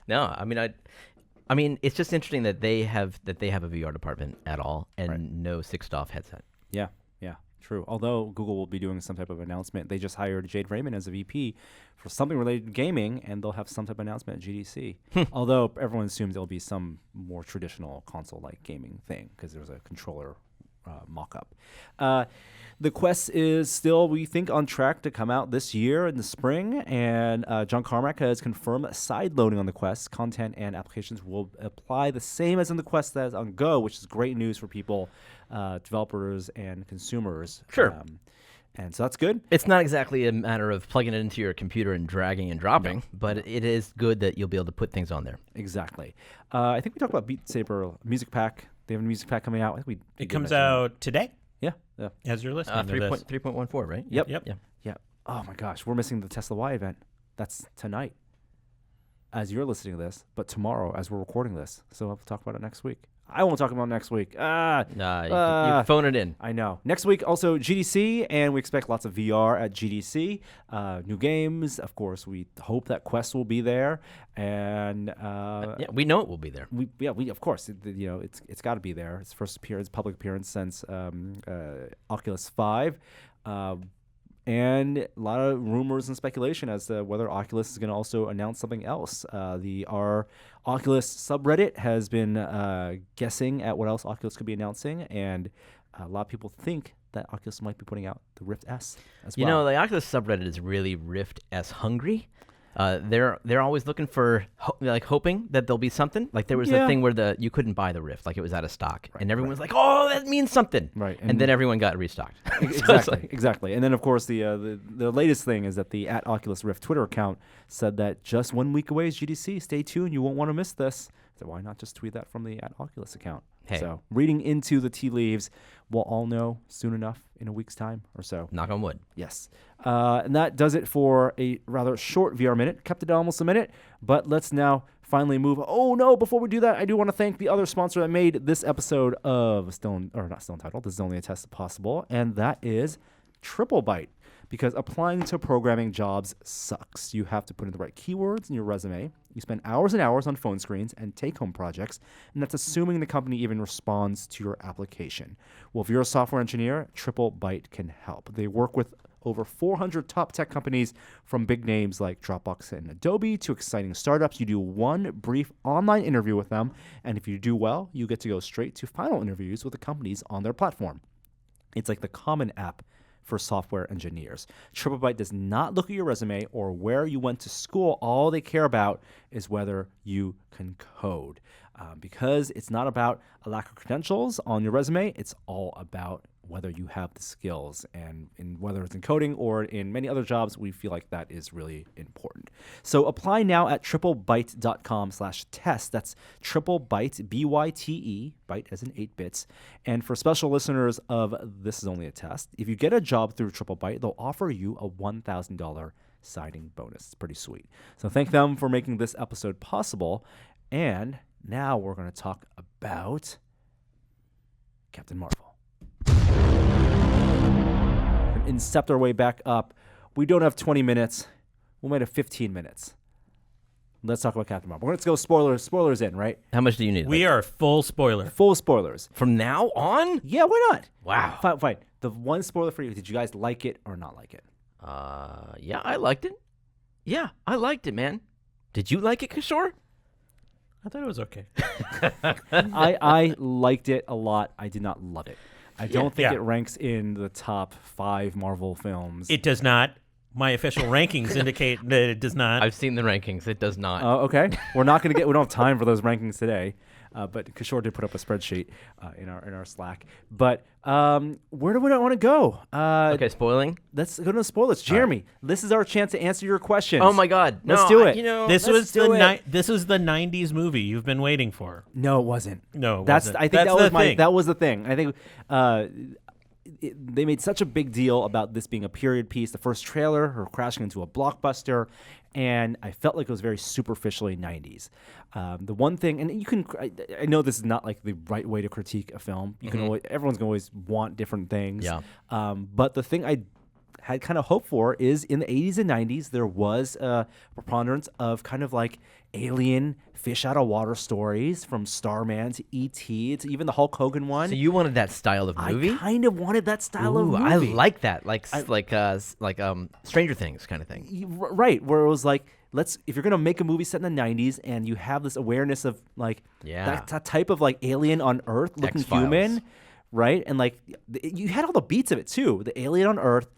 No, I mean, it's just interesting that they have a VR department at all and no 6DOF headset. Yeah, true. Although Google will be doing some type of announcement. They just hired Jade Raymond as a VP for something related to gaming, and they'll have some type of announcement at GDC. Although everyone assumes there'll be some more traditional console-like gaming thing because there's a controller mock-up. The Quest is still, we think, on track to come out this year in the spring, and John Carmack has confirmed that side-loading on the Quest, content and applications will apply the same as in the Quest as on Go, which is great news for people, developers and consumers. Sure. And so that's good. It's not exactly a matter of plugging it into your computer and dragging and dropping, but it is good that you'll be able to put things on there. Exactly. I think we talked about Beat Saber Music Pack. They have a music pack coming out. I think It comes out today Yeah. as you're listening to this. 3.14, right? Yep. Yeah. Oh my gosh, we're missing the Tesla Y event. That's tonight, as you're listening to this, but tomorrow as we're recording this. So we'll have to talk about it next week. I won't talk about it next week. You phone it in. I know. Next week also GDC, and we expect lots of VR at GDC. New games, of course. We hope that Quest will be there, and We know it will be there. we of course it's got to be there. Its first public appearance since Oculus 5. And a lot of rumors and speculation as to whether Oculus is going to also announce something else. Our Oculus subreddit has been guessing at what else Oculus could be announcing, and a lot of people think that Oculus might be putting out the Rift S as well. You know, the Oculus subreddit is really Rift S hungry. They're always looking for hoping that there'll be something. Like there was a thing where you couldn't buy the Rift, like it was out of stock, and everyone was like, "Oh, that means something." Right, and then everyone got restocked. Exactly. And then of course the latest thing is that the @Oculus Rift Twitter account said that just 1 week away is GDC. Stay tuned, you won't want to miss this. So why not just tweet that from the @Oculus account? Hey. So reading into the tea leaves, we'll all know soon enough in a week's time or so. Knock on wood. Yes. And that does it for a rather short VR Minute. Kept it almost a minute, but let's now finally move. Oh, no, before we do that, I do want to thank the other sponsor that made this episode of This is Only a Test possible, and that is TripleByte. Because applying to programming jobs sucks. You have to put in the right keywords in your resume. You spend hours and hours on phone screens and take-home projects, and that's assuming the company even responds to your application. Well, if you're a software engineer, TripleByte can help. They work with over 400 top tech companies, from big names like Dropbox and Adobe to exciting startups. You do one brief online interview with them, and if you do well, you get to go straight to final interviews with the companies on their platform. It's like the common app for software engineers. TripleByte does not look at your resume or where you went to school. All they care about is whether you can code. Because it's not about a lack of credentials on your resume, it's all about whether you have the skills. And whether it's in coding or in many other jobs, we feel like that is really important. So apply now at triplebyte.com/test. That's TripleByte, BYTE, byte as in 8 bits. And for special listeners of This Is Only a Test, if you get a job through TripleByte, they'll offer you a $1,000 signing bonus. It's pretty sweet. So thank them for making this episode possible. And now we're going to talk about Captain Marvel. Incept our way back up. We don't have 20 minutes. We might have 15 minutes. Let's talk about Captain Marvel. Let's go spoilers in, right? How much do you need? We are full spoiler. Full spoilers. From now on? Yeah, why not? Wow. Fine. The one spoiler for you, did you guys like it or not like it? Yeah, I liked it. Yeah, I liked it, man. Did you like it, Kishore? I thought it was okay. I liked it a lot. I did not love it. I don't think Yeah. it ranks in the top 5 Marvel films. It does not. My official rankings indicate that it does not. I've seen the rankings. It does not. Okay. We don't have time for those rankings today. But Kishore did put up a spreadsheet in our Slack. But where do we want to go? Okay, spoiling. Let's go to the spoilers. Jeremy, this is our chance to answer your questions. Oh my God! Let's do it. this let's was do it. this was the '90s movie you've been waiting for. No, it wasn't. No, it I wasn't. think That's the thing. that was the thing. I think they made such a big deal about this being a period piece. The first trailer, her crashing into a blockbuster, and I felt like it was very superficially 90s. The one thing, and I know this is not like the right way to critique a film. You can everyone's gonna always want different things. Yeah. But the thing I had kind of hope for is in the 80s and 90s, there was a preponderance of kind of like alien fish out of water stories, from Starman to E.T. to even the Hulk Hogan one. So you wanted that style of movie? I kind of wanted that style of Ooh, movie. I like that, like Stranger Things kind of thing. Right, where it was like, if you're gonna make a movie set in the 90s and you have this awareness of like Yeah. that type of like alien on Earth looking X-Files. human, right? And like you had all the beats of it too. The alien on Earth,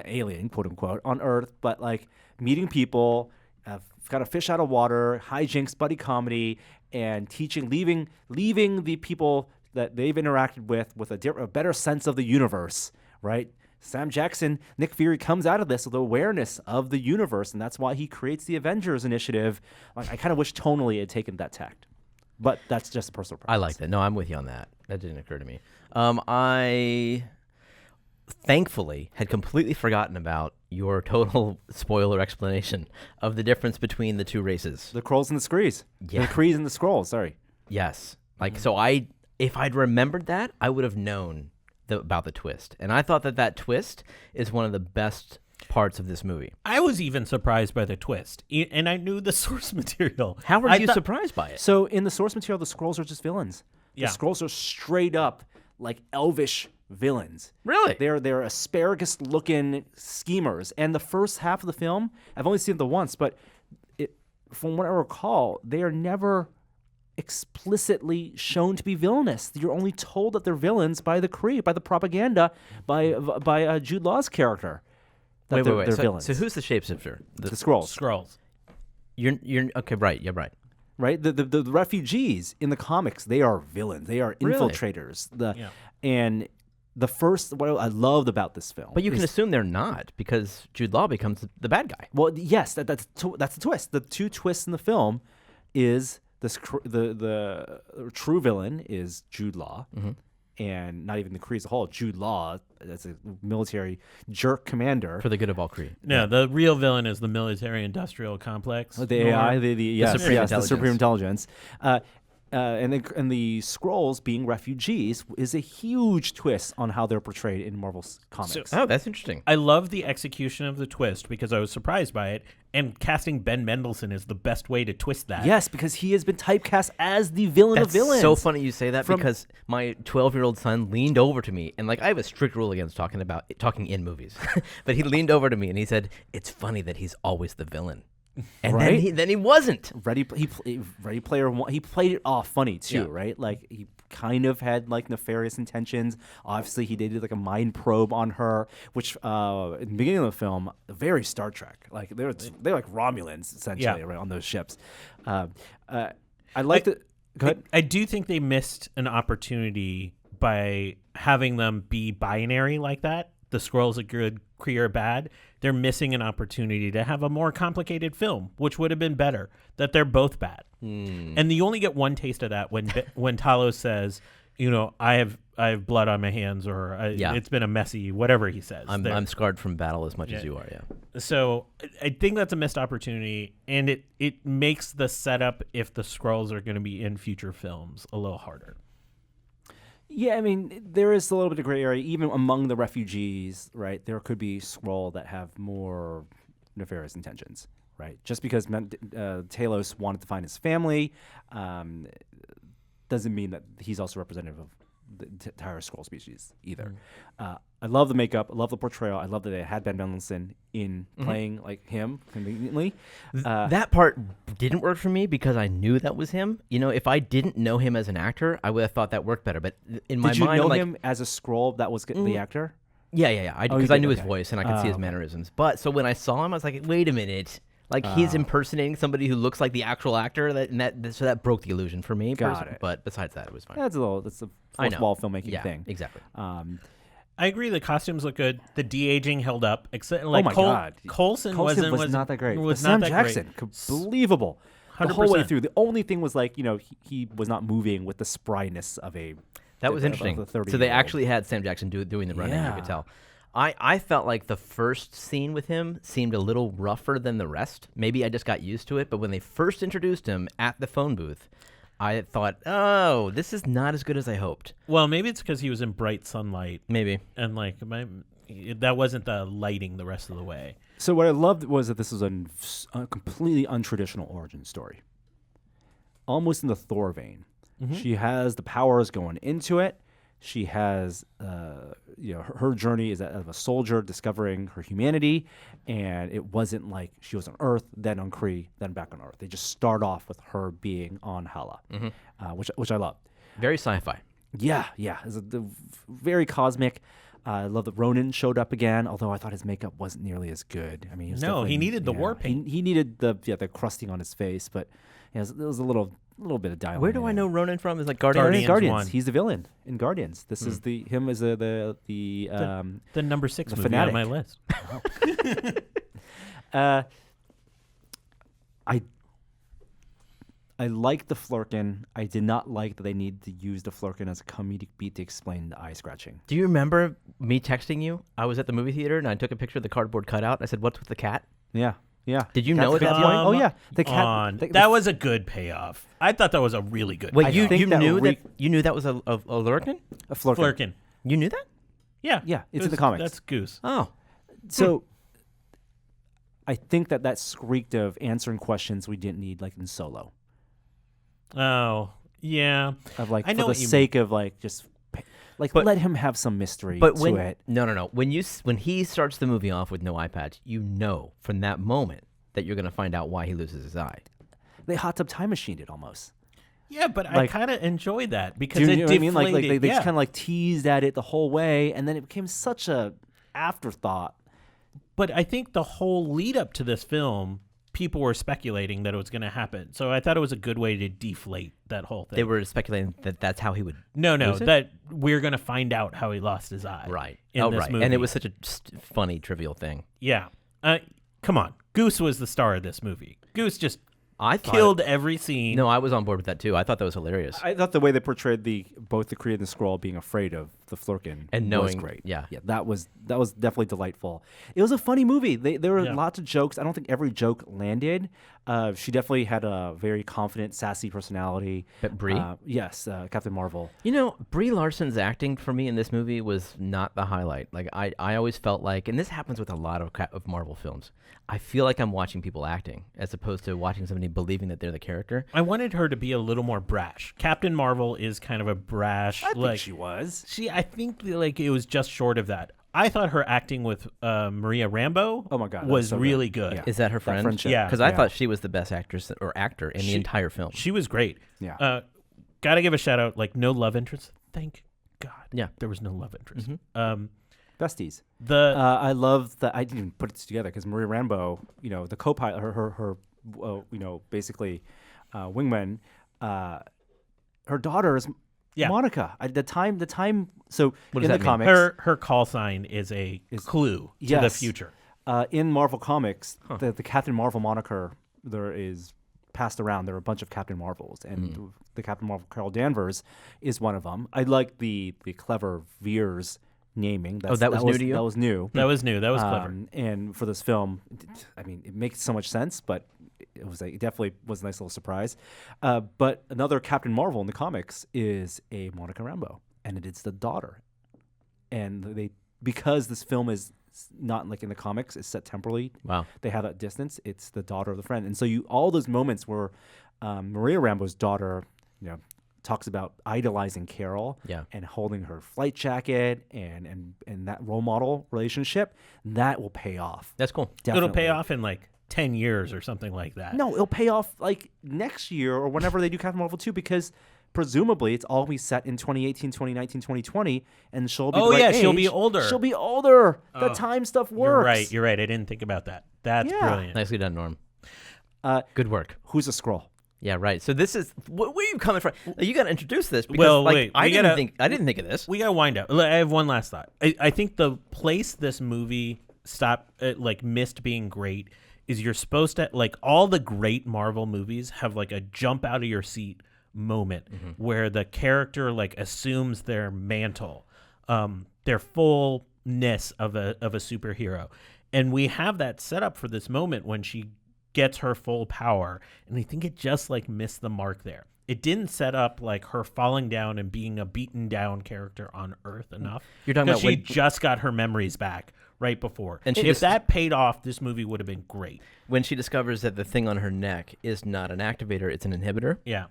alien quote unquote on Earth, but like meeting people, kind of fish out of water, hijinks, buddy comedy, and leaving the people that they've interacted with a better sense of the universe, right? Sam Jackson, Nick Fury comes out of this with awareness of the universe, and that's why he creates the Avengers Initiative. Like, I kind of wish tonally it had taken that tact, but that's just a personal preference. I like that. No, I'm with you on that. That didn't occur to me. I thankfully had completely forgotten about your total spoiler explanation of the difference between the two races. The Krulls and the Skrees. Yeah. The Krees and the Skrulls, sorry. Yes. Like, so if I'd remembered that, I would have known about the twist. And I thought that twist is one of the best parts of this movie. I was even surprised by the twist, and I knew the source material. How were you surprised by it? So in the source material, the Skrulls are just villains. Yeah. The Skrulls are straight up like elvish villains. Really? They're asparagus-looking schemers. And the first half of the film, I've only seen it the once, but from what I recall, they are never explicitly shown to be villainous. You're only told that they're villains by the propaganda, by Jude Law's character. That Wait. They're villains. So who's the shapeshifter? The Skrulls. Skrulls. You're okay, right. Yeah, right. Right? The refugees in the comics, they are villains. They are Really? infiltrators. And the first, what I loved about this film. But you can assume they're not, because Jude Law becomes the bad guy. Well, yes, that's the twist. The two twists in the film is the true villain is Jude Law, and not even the Kree as a whole. Jude Law, that's a military jerk commander. For the good of all Kree. No, the real villain is the military-industrial complex. The AI, the Supreme Intelligence. And the Skrulls being refugees is a huge twist on how they're portrayed in Marvel's comics. Oh, that's interesting. I love the execution of the twist because I was surprised by it, and casting Ben Mendelsohn is the best way to twist that. Yes, because he has been typecast as the villain of villains. That's so funny you say that because my 12-year-old son leaned over to me, and like I have a strict rule against talking in movies, but he leaned over to me and he said, "It's funny that he's always the villain." And then he wasn't. Ready Player One. He played it off funny too, right? Like he kind of had like nefarious intentions. Obviously, he did like a mind probe on her, which in the beginning of the film, very Star Trek. Like they're like Romulans essentially, right, on those ships. I like to. Go ahead. I do think they missed an opportunity by having them be binary like that. The Skrulls are good, Kree are bad. They're missing an opportunity to have a more complicated film, which would have been better, that they're both bad. And you only get one taste of that when Talos says, I have blood on my hands, or it's been a messy, whatever he says. I'm scarred from battle as much as you are, So I think that's a missed opportunity, and it makes the setup, if the Skrulls are going to be in future films, a little harder. Yeah, I mean, there is a little bit of gray area. Even among the refugees, right, there could be Skrull that have more nefarious intentions, right? Just because Talos wanted to find his family doesn't mean that he's also representative of the entire Skrull species either. I love the makeup. I love the portrayal. I love that they had Ben Mendelsohn in playing like him conveniently. That part didn't work for me because I knew that was him. If I didn't know him as an actor, I would have thought that worked better. But in my mind, did you know I'm him as a Skrull that was the actor? Yeah. Because I knew his voice and I could see his mannerisms. But so when I saw him, I was like, wait a minute. Like he's impersonating somebody who looks like the actual actor. So that broke the illusion for me. Got it. But besides that, it was fine. That's a fourth wall filmmaking thing. Exactly. I agree. The costumes look good. The de-aging held up. Except, oh my God, Coulson was not that great. Sam Jackson, believable. 100%. The whole way through. The only thing was like he was not moving with the spryness of a. That was interesting. So they actually had Sam Jackson doing the running. You could tell. I felt like the first scene with him seemed a little rougher than the rest. Maybe I just got used to it, but when they first introduced him at the phone booth, I thought, oh, this is not as good as I hoped. Well, maybe it's because he was in bright sunlight. Maybe. And that wasn't the lighting the rest of the way. So what I loved was that this was a completely untraditional origin story. Almost in the Thor vein. She has the powers going into it. She has, her journey is of a soldier discovering her humanity, and it wasn't like she was on Earth, then on Kree, then back on Earth. They just start off with her being on Hala, which I love. Very sci-fi. Yeah, it's very cosmic. I love that Ronan showed up again, although I thought his makeup wasn't nearly as good. I mean, he needed the war paint. He needed the crusting on his face, but it was a little bit of dialogue. Where do I know Ronan from? Is like Guardians? Guardians 1. He's the villain in Guardians. This is him as the number 6 the movie fanatic. on my list. I like the Flurkin. I did not like that they needed to use the Flurkin as a comedic beat to explain the eye scratching. Do you remember me texting you? I was at the movie theater and I took a picture of the cardboard cutout. I said, "What's with the cat?" Yeah. Did you know at that point? Oh yeah, the cat. That was a good payoff. I thought that was a really good. Wait, payoff. you knew that was a Lurkin? A Flurkin. Flurkin. You knew that? Yeah, it's in the comics. That's Goose. Oh, So I think that skreeked of answering questions we didn't need, like in Solo. Oh, yeah. Of like I know for the sake of like just let him have some mystery to it. No. When he starts the movie off with no eye patch, you know from that moment that you're going to find out why he loses his eye. They hot tub time machined it almost. Yeah, but I kind of enjoy that because Do you it know what I deflated. mean? Like they just kind of like teased at it the whole way, and then it became such a afterthought. But I think the whole lead up to this film, people were speculating that it was going to happen. So I thought it was a good way to deflate that whole thing. They were speculating that that's how he would. No, lose it? that we're going to find out how he lost his eye. Right. In this movie. And it was such a funny, trivial thing. Yeah. Come on. Goose was the star of this movie. Goose just I thought killed every scene. No, I was on board with that too. I thought that was hilarious. I thought the way they portrayed both the Kree and the Skrull being afraid of the Flurkin And was knowing- great. yeah. that was definitely delightful. It was a funny movie. There were Yeah. lots of jokes. I don't think every joke landed. She definitely had a very confident, sassy personality. But Brie? Yes, Captain Marvel. You know, Brie Larson's acting for me in this movie was not the highlight. Like I always felt like, and this happens with a lot of Marvel films, I feel like I'm watching people acting as opposed to watching somebody believing that they're the character. I wanted her to be a little more brash. Captain Marvel is kind of a brash. I think she was. I think like it was just short of that. I thought her acting with Maria Rambeau Oh my God, that was was so really good. good. Yeah. Is that her friend? friendship. Yeah. Because I Yeah. thought she was the best actress or actor in the entire film. She was great. Yeah. Gotta give a shout out, like no love interest. Thank God. Yeah. There was no love interest. Besties. The I love that. I didn't even put it together because Maria Rambeau, the co-pilot, her basically wingman, her daughter is Yeah. Monica. The time. So What in does the that mean? comics, her call sign is a clue to the Yes. future. in Marvel Comics, the Captain Marvel moniker there is passed around. There are a bunch of Captain Marvels, and the Captain Marvel Carol Danvers is one of them. I like the clever Veers naming. that was new to you? That was new. That was new. That was clever. And for this film, I mean, it makes so much sense, but it definitely was a nice little surprise. But another Captain Marvel in the comics is a Monica Rambeau, and it is the daughter. And because this film is not like in the comics, it's set temporally. Wow. They have that distance. It's the daughter of the friend, and so all those moments where Maria Rambeau's daughter, talks about idolizing Carol, Yeah. and holding her flight jacket, and that role model relationship, that will pay off. That's cool. Definitely. It'll pay off in like 10 years or something like that. No, it'll pay off like next year or whenever they do Captain Marvel 2, because presumably it's all be set in 2018, 2019, 2020, and she'll be the right she'll age. be older. She'll be older. The time stuff works. You're right. I didn't think about that. That's Yeah. brilliant. Nicely done, Norm. Good work. Who's a Skrull? Yeah, right. So this is where are you coming from? You got to introduce this because Well, like, wait, I we didn't gotta- think of this. We got to wind up. I have one last thought. I think the place this movie missed being great is you're supposed to, like, all the great Marvel movies have like a jump out of your seat moment where the character like assumes their mantle, their fullness of a superhero. And we have that set up for this moment when she gets her full power, and I think it just like missed the mark there. It didn't set up like her falling down and being a beaten down character on Earth enough. You're talking 'Cause about she when- just got her memories back right before. And And she if just- that paid off, this movie would have been great. When she discovers that the thing on her neck is not an activator, it's an inhibitor. Yeah.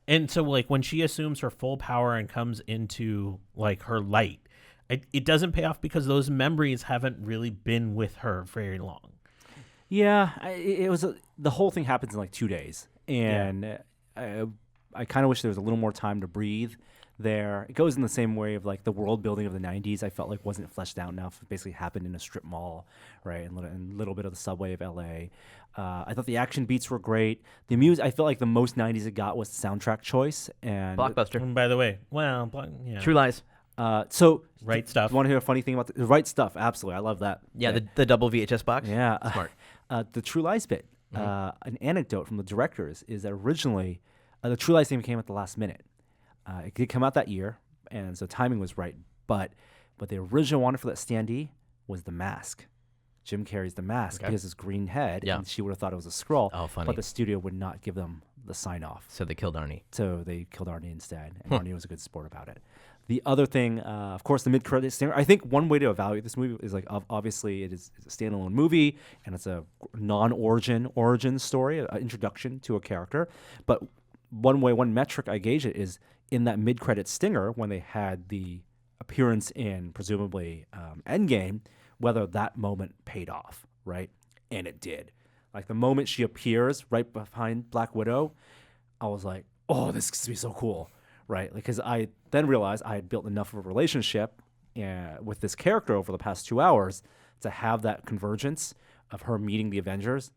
And so like when she assumes her full power and comes into like her light, it doesn't pay off because those memories haven't really been with her very long. Yeah, it was the whole thing happens in like 2 days, and I kind of wish there was a little more time to breathe there. It goes in the same way of like the world building of the 90s. I felt like wasn't fleshed out enough. It basically happened in a strip mall, right? And a little bit of the subway of LA. I thought the action beats were great. The music, I felt like the most 90s it got was the soundtrack choice. And Blockbuster. And by the way, well, yeah. True Lies. So Right Stuff. You want to hear a funny thing about the Right Stuff? Absolutely. I love that. Yeah, the double VHS box. Yeah. Smart. The True Lies bit. An anecdote from the directors is that originally the True Lies theme came at the last minute. It did come out that year, and so timing was right. But the original one for that standee was The Mask. Jim Carrey's The Mask. He has his green head, and she would have thought it was a Skrull. Oh, funny. But the studio would not give them the sign-off. So they killed Arnie. So they killed Arnie instead, and Arnie was a good sport about it. The other thing, of course, the mid-credit stinger. I think one way to evaluate this movie is like obviously it's a standalone movie and it's a origin story, an introduction to a character. But one metric I gauge it is in that mid-credit stinger when they had the appearance in presumably Endgame, whether that moment paid off, right? And it did. Like the moment she appears right behind Black Widow, I was like, oh, this is gonna be so cool. Right, because I then realized I had built enough of a relationship with this character over the past 2 hours to have that convergence of her meeting the Avengers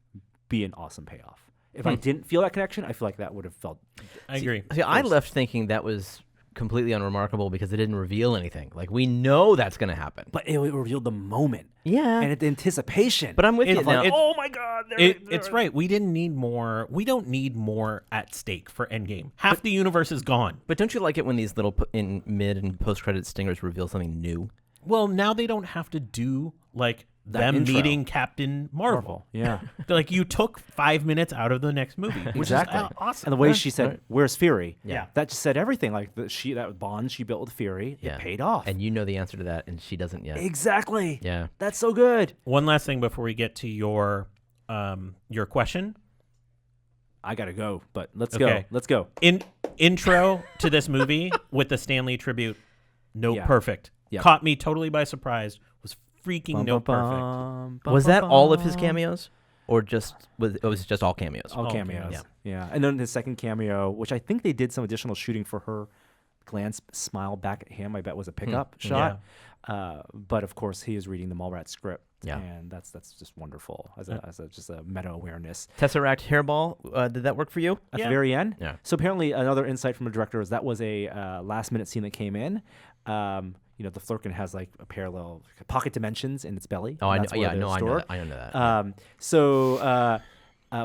be an awesome payoff. If I didn't feel that connection, I feel like that would have felt. I agree. See, I left thinking that was completely unremarkable because it didn't reveal anything. Like, we know that's going to happen. But it revealed the moment. Yeah. And the anticipation. But I'm with you of now. like, oh my God. It's right. We didn't need more. We don't need more at stake for Endgame. Half the universe is gone. But don't you like it when these little in mid and post-credit stingers reveal something new? Well, now they don't have to do like That them intro. meeting Captain Marvel. Yeah. They're like, you took 5 minutes out of the next movie. Which Exactly. is awesome. And the way she said, "Where's Fury?" Yeah. That just said everything. Like that bond she built with Fury, Yeah. it paid off. And you know the answer to that, and she doesn't yet. Exactly. Yeah. That's so good. One last thing before we get to your question. I gotta go, but let's Okay. go. Let's go. Intro to this movie with the Stanley tribute. Note Yeah. perfect. Yeah. Caught me totally by surprise. Was freaking note perfect. Was that all of his cameos? Or was it just all cameos? All All cameos. cameos. Yeah. And then his second cameo, which I think they did some additional shooting for her glance, smile back at him, I bet was a pickup shot. But of course, he is reading the Mallrats script. Yeah. And that's just wonderful as just a meta awareness. Tesseract hairball, did that work for you? At the very end? Yeah. So apparently another insight from the director is that was a last minute scene that came in. The Flurkin has like a parallel pocket dimensions in its belly. Oh, I know. That's where Yeah, they're no, I know stored. that. I know that. So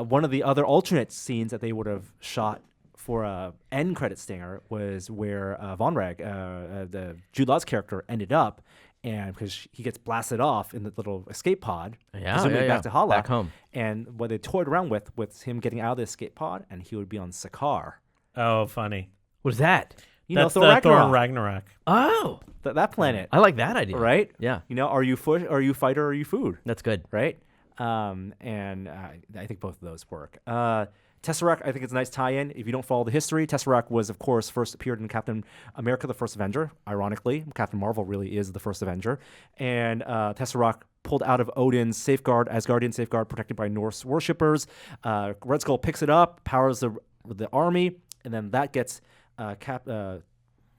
one of the other alternate scenes that they would have shot for a end credit stinger was where Von Rag, the Jude Law's character, ended up, and because he gets blasted off in the little escape pod, presumably back to Hala, back home. and what they toyed around with was him getting out of the escape pod, and he would be on Sakaar. Oh, funny. What is that? That's Thor the Ragnarok. Thor Ragnarok. Oh, That planet, I like that idea. right? Yeah. Are you fighter or are you food? That's good. Right? And I think both of those work. Tesseract, I think it's a nice tie-in. If you don't follow the history, Tesseract was, of course, first appeared in Captain America, the First Avenger. Ironically, Captain Marvel really is the First Avenger. And Tesseract pulled out of Odin's safeguard, Asgardian safeguard, protected by Norse worshippers. Red Skull picks it up, powers the army, and then that gets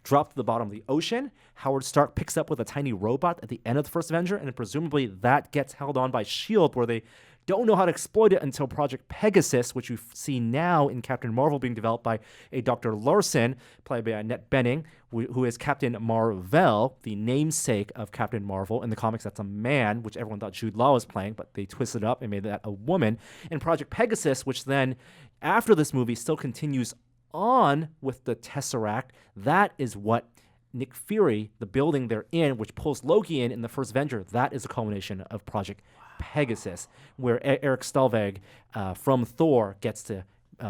dropped to the bottom of the ocean. Howard Stark picks up with a tiny robot at the end of the First Avenger, and then presumably that gets held on by S.H.I.E.L.D., where they don't know how to exploit it until Project Pegasus, which you see now in Captain Marvel being developed by a Dr. Larson, played by Annette Bening, who is Captain Marvel, the namesake of Captain Marvel. In the comics, that's a man, which everyone thought Jude Law was playing, but they twisted it up and made that a woman. And Project Pegasus, which then, after this movie, still continues on with the Tesseract, that is what Nick Fury, the building they're in, which pulls Loki in the First Avenger, that is a culmination of Project Pegasus, where Eric Stalveg from Thor gets to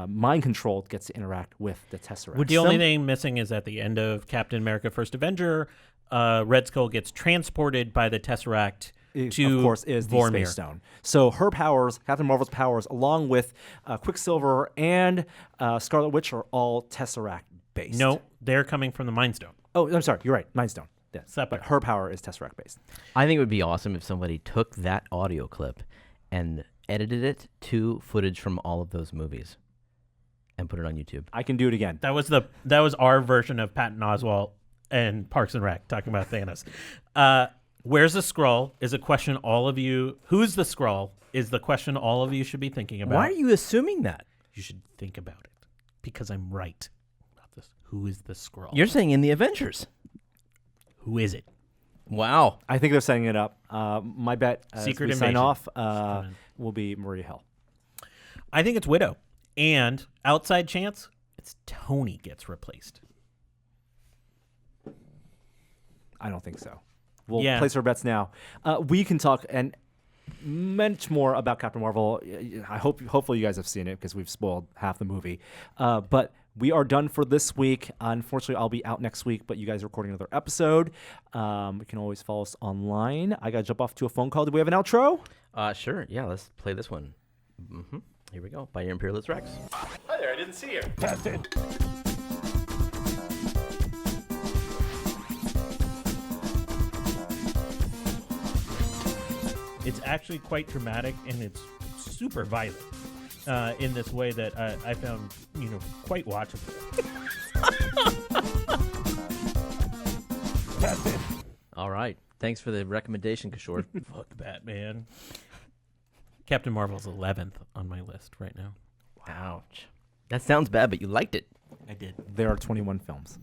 mind-controlled, gets to interact with the Tesseract. The only thing missing is at the end of Captain America First Avenger, Red Skull gets transported by the Tesseract to of course, is the Vormir. Space Stone. So her powers, Captain Marvel's powers, along with Quicksilver and Scarlet Witch are all Tesseract-based. No, they're coming from the Mind Stone. Oh, I'm sorry. You're right. Mind Stone. Yeah. Separate. But her power is Tesseract-based. I think it would be awesome if somebody took that audio clip and edited it to footage from all of those movies. and put it on YouTube. I can do it again. That was our version of Patton Oswalt and Parks and Rec talking about Thanos. Where's the Skrull is a question all of you. Who's the Skrull is the question all of you should be thinking about. Why are you assuming that? You should think about it because I'm right about this. Who is the Skrull? You're saying in the Avengers. Who is it? Wow. I think they're setting it up. My bet as Secret we sign Invasion. off will be Maria Hill. I think it's Widow. And outside chance, it's Tony gets replaced. I don't think so. We'll Yeah. place our bets now. We can talk and much more about Captain Marvel. Hopefully you guys have seen it because we've spoiled half the movie. But we are done for this week. Unfortunately, I'll be out next week, but you guys are recording another episode. You can always follow us online. I got to jump off to a phone call. Do we have an outro? Sure. Yeah, let's play this one. Here we go. By your Imperialist Rex. Hi there, I didn't see you. It's actually quite dramatic and it's super violent in this way that I found, quite watchable. All right. Thanks for the recommendation, Kishore. Fuck Batman. Captain Marvel's 11th on my list right now. Ouch. That sounds bad, but you liked it. I did. There are 21 films.